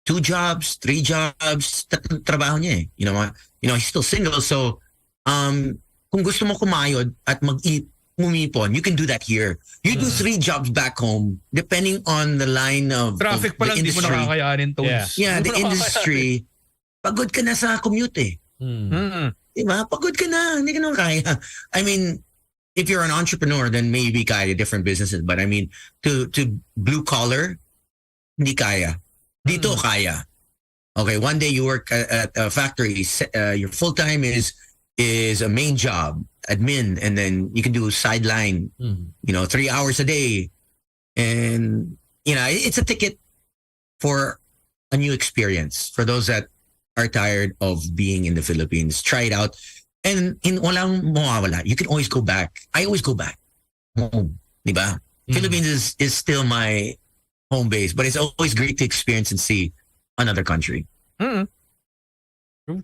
2 jobs, 3 jobs, trabaho niya eh. He's still single, so kung gusto mo kumayod at umipon, you can do that here. You do 3 jobs back home, depending on the line of traffic pa lang, di mo nakakayanin to. Yeah, the industry. Pagod ka na sa commute eh. Diba? Pagod ka na, hindi ka na kaya. I mean, if you're an entrepreneur, then maybe kaya different businesses. But I mean, to blue collar, hindi kaya. Dito kaya. Okay, one day you work at a factory. Your full time is a main job, admin, and then you can do sideline. 3 hours a day, and it's a ticket for a new experience for those that are tired of being in the Philippines. Try it out, and walang mawawala. You can always go back. I always go back home, diba? Philippines is still my home base, but it's always great to experience and see another country. And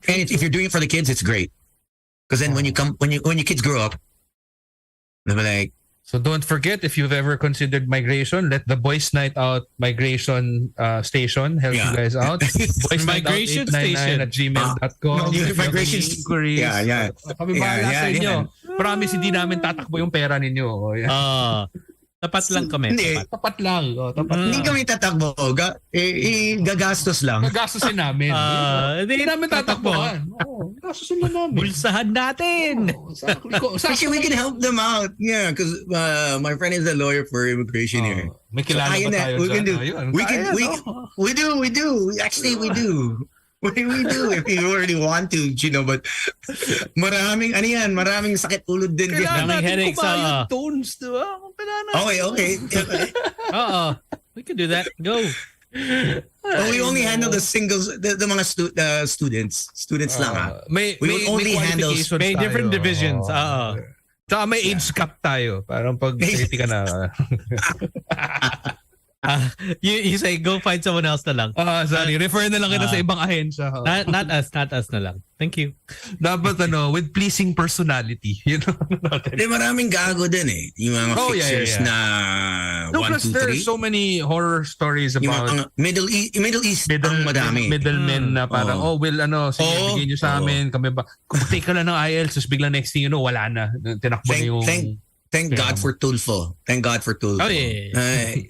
if you're doing it for the kids, it's great. Because then when your kids grow up, they'll be like. So don't forget, if you've ever considered migration, let the Boys Night Out migration station help you guys out. Boys Migration Station at gmail.com. Migration inquiries. Yeah. Kami bahala sa inyo. Promise, hindi namin tatakbo yung pera ninyo. Tapat lang kami. Hindi. Tapat lang. Hindi kami tatakbo. Gagastos lang. Gagastusin namin. Hindi namin tatakbuhan. Gastusin lang namin. Bulsahan natin. Actually, we can help them out. Yeah, because my friend is a lawyer for immigration here. May kilala ba tayo dyan? We do. Actually, we do. We do if you really want to, but maraming sakit ulod din. Kailangan natin headaches, kumain tones, di ba? Okay. We can do that. Go. We only handle the singles, the mga students. Students lang. We will only handle different divisions. Tsaka may age cap tayo. Parang pag 30 ka na. You say go find someone else na lang. Sorry, refer na lang kita sa ibang ahensya. Not us na lang. Thank you. Dapat with pleasing personality. Di maraming gago din eh. Yung mga fixers na 1, 2, 3. There's so many horror stories about Middle East ang madami. Middlemen na parang, sige, bigyan nyo sa amin. Kami ba? Kung take ka lang ng IELTS, tapos biglang next thing you know, wala na. Tinakbo na yung... Thank God for Tulfo. Oh, yeah.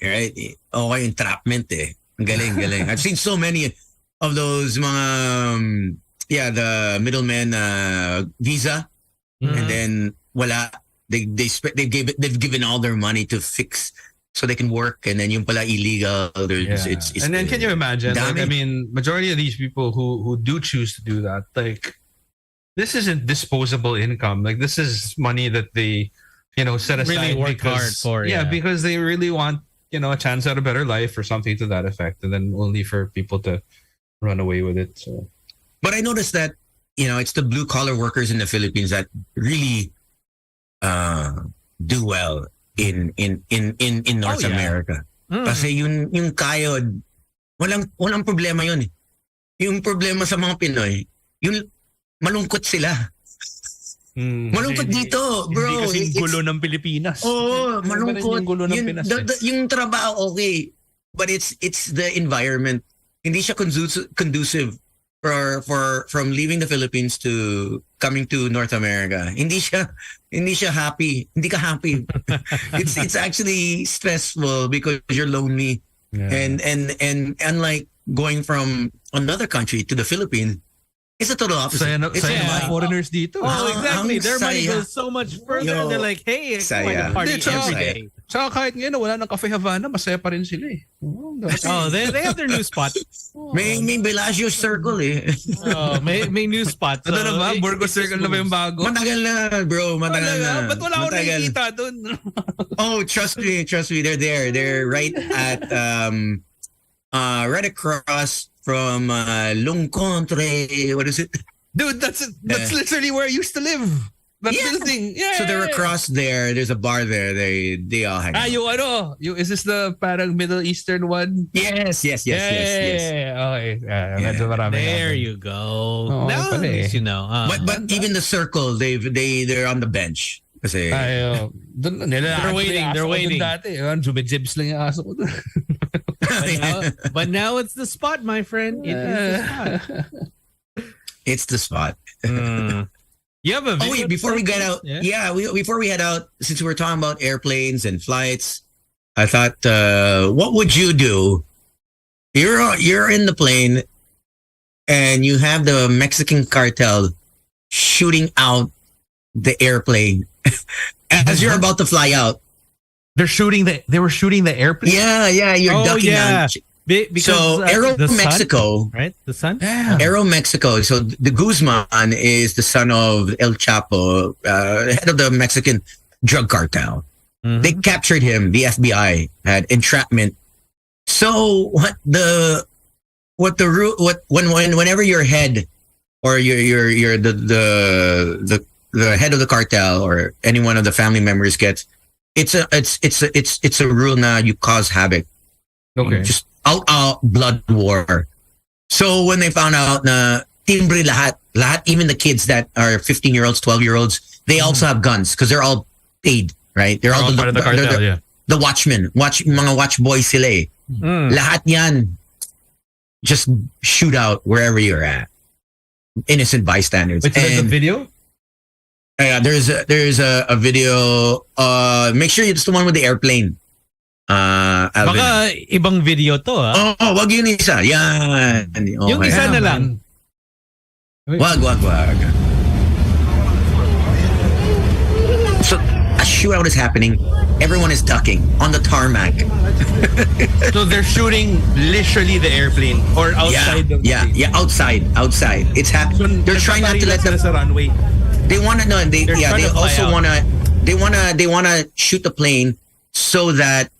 Right? Okay, entrapment eh. Galing. I've seen so many of those mga, the middlemen visa. And then wala. They've given all their money to fix so they can work, and then yung pala illegal. It's and then can you imagine? Like, I mean, majority of these people who do choose to do that, like, this isn't disposable income. Like, this is money that they set aside, really work hard for. Because they really want a chance at a better life or something to that effect, and then only for people to run away with it. So, but I noticed that it's the blue collar workers in the Philippines that really do well in North America. Kasi yung kayod, walang problema yun. Yung problema sa mga Pinoy, yung malungkot sila. Malungkot dito, bro. Hindi kasi gulo ng Pilipinas. Malungkot. Yung gulo ng Pinas. Yung trabaho, okay. But it's the environment. Hindi siya conducive from leaving the Philippines to coming to North America. Hindi siya happy. Hindi ka happy. It's actually stressful because you're lonely. Yeah. And unlike going from another country to the Philippines, it's a total opposite. Saya foreigners dito. Exactly. Their money goes so much further. They're like, hey, I can party every day. Tsaka kahit ngayon wala ng Cafe Havana, masaya pa rin sila eh. They have their new spot. May Bellagio Circle eh. May new spot. Ano na ba? Burgos Circle na ba yung bago? Matagal na, bro. Matagal na. Ba't wala akong nakikita dun? Trust me. They're there. They're right at right across from Lungcontre. What is it? Dude, that's literally where I used to live. That building. Yeah. So they're across there. There's a bar there. They all hang out. Is this the parang Middle Eastern one? Yes. Okay. There you go. Now at least you know. But even the Circle, they're on the bench. Kasi they're waiting. Dati, jubid-jibs lang yung aso ko. But now it's the spot, my friend. It is the spot. It's the spot. You have a wait, before we get out, before we head out, since we were talking about airplanes and flights, I thought, what would you do? You're in the plane, and you have the Mexican cartel shooting out the airplane as you're about to fly out. They were shooting the airplane. Yeah. You're ducking Because so the son, Mexico, right? The son. Yeah. Aero Mexico. So the Guzman is the son of El Chapo, head of the Mexican drug cartel. Mm-hmm. They captured him. The FBI had entrapment. So whenever your head or you're the head of the cartel or any one of the family members gets, it's a rule now. You cause havoc. Okay. Just out blood war. So when they found out na timbre lahat, even the kids that are 15-year-olds, 12-year-olds, they also have guns because they're all paid, right? They're all part of the cartel, yeah. The watchmen, mga watch boys sila eh. Lahat yan, just shoot out wherever you're at. Innocent bystanders. Wait, so there's a And, video? there's a video. Make sure it's the one with the airplane. Alvin. Baka ibang video to, ah. Oh, wag yun isa. Yan. Okay. Yung isa na lang. Wag. So a shootout is happening. Everyone is ducking on the tarmac. So they're shooting literally the airplane or outside of the plane. Yeah, outside. It's happening. They're trying not to let them. The runway. They want to know. They also want to. They want to shoot the plane so that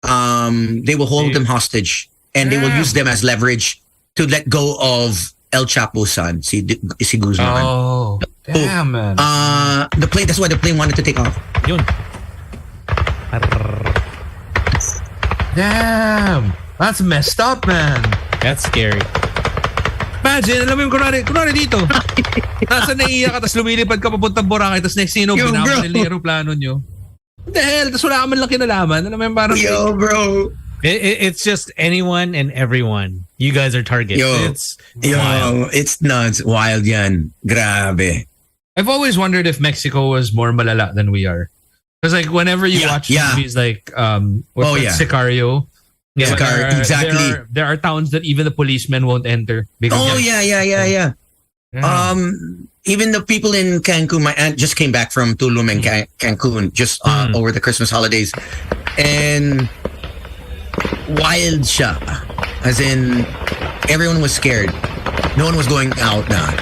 they will hold them hostage and they will use them as leverage to let go of El Chapo's son, si Guzman. Oh, damn, man. The plane. That's why the plane wanted to take off. Yun. Damn. That's messed up, man. That's scary. Imagine, alam mo yung kunwari dito. Nasa naiiyak ka, tapos lumilipad ka papuntang Boracay, tapos next sino, binama nila yung aeroplano nyo. What the hell? Tapos wala ka man lang kinalaman. Alam mo yung parang... Yo, bro. It's just anyone and everyone. You guys are targets. It's wild. It's nuts. Wild yan. Grabe. I've always wondered if Mexico was more malala than we are. Because like whenever you watch movies like Sicario, exactly. There are towns that even the policemen won't enter. Because yeah. Even the people in Cancun, my aunt just came back from Tulum and Cancun just over the Christmas holidays. And wild siya. As in, everyone was scared. No one was going out na.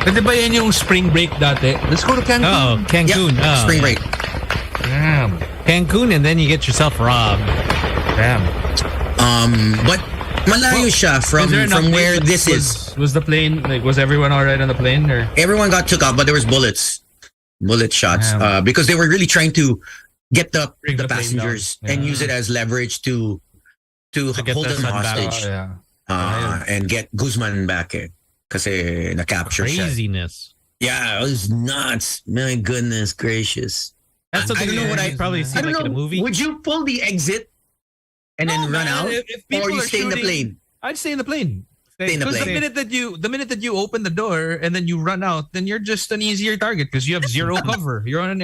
Pwede ba yan yung spring break dati? Let's go to Cancun. Oh, Cancun. Yeah, spring break. Damn. Cancun, and then you get yourself robbed. Damn. But malayo siya from where this is. Was the plane, like, was everyone all right on the plane? Or? Everyone got took off, but there was bullet shots. Because they were really trying to get the passengers and use it as leverage to hold them hostage. And get Guzman back eh. Kasi na-capture siya. Craziness. Yeah, it was nuts. My goodness gracious. That's something I don't know what I'd probably see like in a movie. Would you pull the exit and then run out? Or you stay in the plane? I'd stay in the plane. Stay in the plane. The minute that you open the door and then you run out, then you're just an easier target because you have zero cover. You're on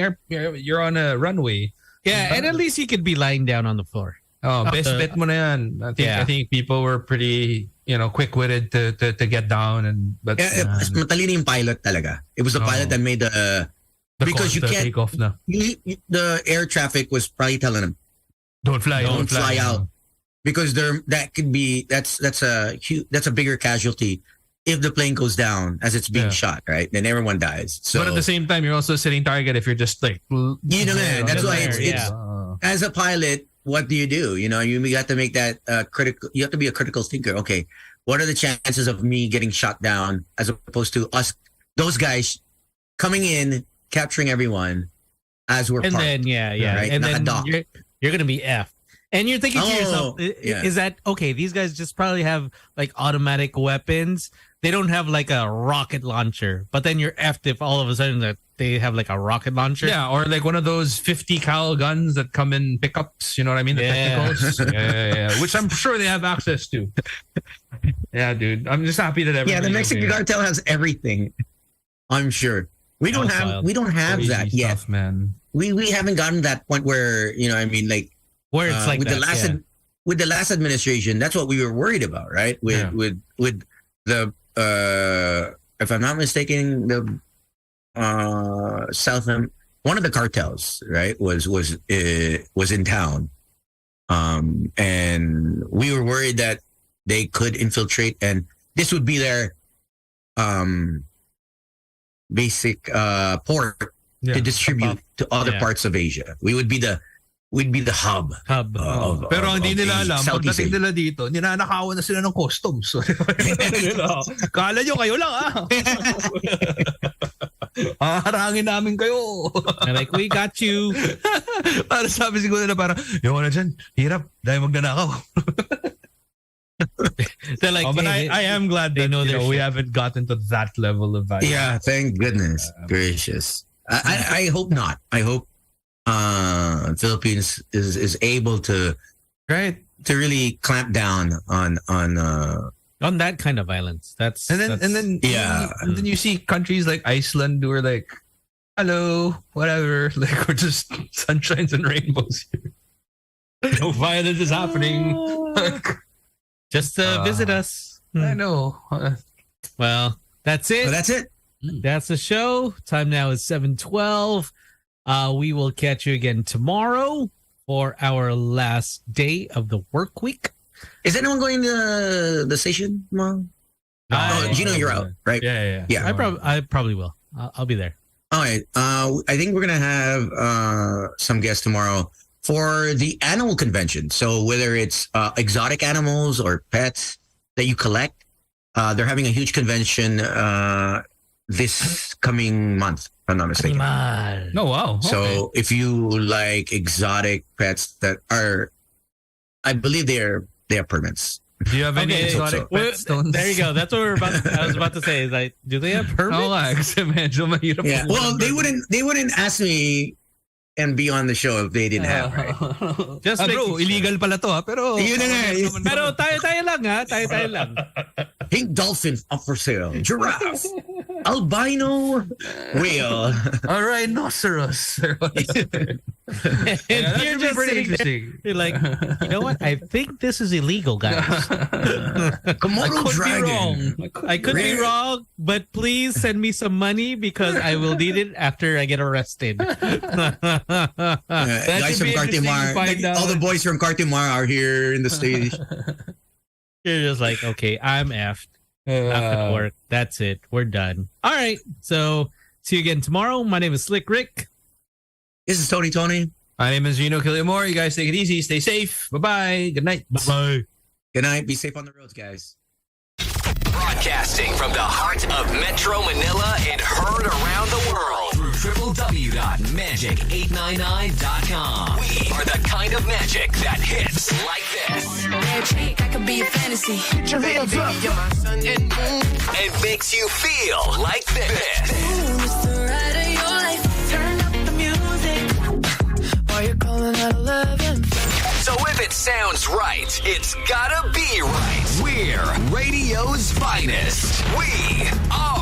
a runway. Yeah, and at least you could be lying down on the floor. Oh, best bet mo na yan. I think people were pretty, quick-witted to get down but matalino yung pilot talaga. It was the pilot that made the because you can't take off na. The air traffic was probably telling them don't fly out because that's a bigger casualty if the plane goes down as it's being shot, right? Then everyone dies. So but at the same time, you're also a sitting target if you're just like that's why it's as a pilot. What do? You got to make that critical. You have to be a critical thinker. Okay, what are the chances of me getting shot down as opposed to those guys coming in, capturing everyone as we're and parked, then right? and then you're gonna be effed. And you're thinking to yourself, is that okay? These guys just probably have like automatic weapons. They don't have like a rocket launcher. But then you're effed if all of a sudden they have like a rocket launcher. Yeah, or like one of those 50 cal guns that come in pickups. You know what I mean? The technicals. Yeah. Which I'm sure they have access to. Yeah, dude. I'm just happy that the Mexican cartel has everything. I'm sure. We don't have crazy that stuff, yet, man. We haven't gotten to that point where where it's like with the last administration. That's what we were worried about, right? With the if I'm not mistaken, the one of the cartels, right, was in town, And we were worried that they could infiltrate, and this would be their basic port to distribute to other parts of Asia. We'd be the hub. Pero hindi nila alam, Southeast pagdating nila dito, ninanakawan na sila ng customs. Kala nyo kayo lang harangin namin kayo. Like, we got you. Para sabi siguro nila parang, yung na dyan, hirap, dahil magnanakaw. They're like, but I am glad that we haven't gotten to that level of violence. Yeah, thank goodness gracious. I hope not. I hope Philippines is able to really clamp down on that kind of violence. And then you see countries like Iceland who are like, hello, whatever, like we're just sunshines and rainbows here. No violence is happening. Just visit us. I know. Well, that's it. That's it. That's the show. Time now is 7:12. We will catch you again tomorrow for our last day of the work week. Is anyone going to the station tomorrow? Gino, you're out, right? Yeah. I probably will. I'll be there. All right. I think we're gonna have some guests tomorrow for the animal convention. So whether it's exotic animals or pets that you collect, they're having a huge convention this coming month, if I'm not mistaken. Oh, wow. Okay. So if you like exotic pets that are, I believe they have permits. Do you have any exotic pets? There you go. That's what I was about to say. Is like, do they have permits? Yeah. Well, they wouldn't ask me and be on the show if they didn't have, right? Just bro, illegal pala to pero yun na nga. Pero tayo lang ha. Tayo lang. Pink dolphin up for sale. Giraffe. Albino whale. A rhinoceros. And you're just sitting there, you're like, you know what? I think this is illegal, guys. Komodo dragon. I could be wrong, but please send me some money because I will need it after I get arrested. Guys from Cartimar, all the boys from Cartimar are here in the stage. You're just like, okay, I'm effed. Not gonna work. That's it. We're done. All right. So see you again tomorrow. My name is Slick Rick. This is Tony. My name is Gino Killiamore. You guys take it easy. Stay safe. Bye-bye. Good night. Bye-bye. Good night. Be safe on the roads, guys. Broadcasting from the heart of Metro Manila and heard around the world through www.magic899.com. We are the kind of magic that hits like this. Magic, I could be a fantasy. Put your hands up. You're my sun and moon. And makes you feel like this. Ooh, it's the ride of your life. Turn up the music while you're calling out 11. So if it sounds right, it's gotta be right. We're radio's finest. We are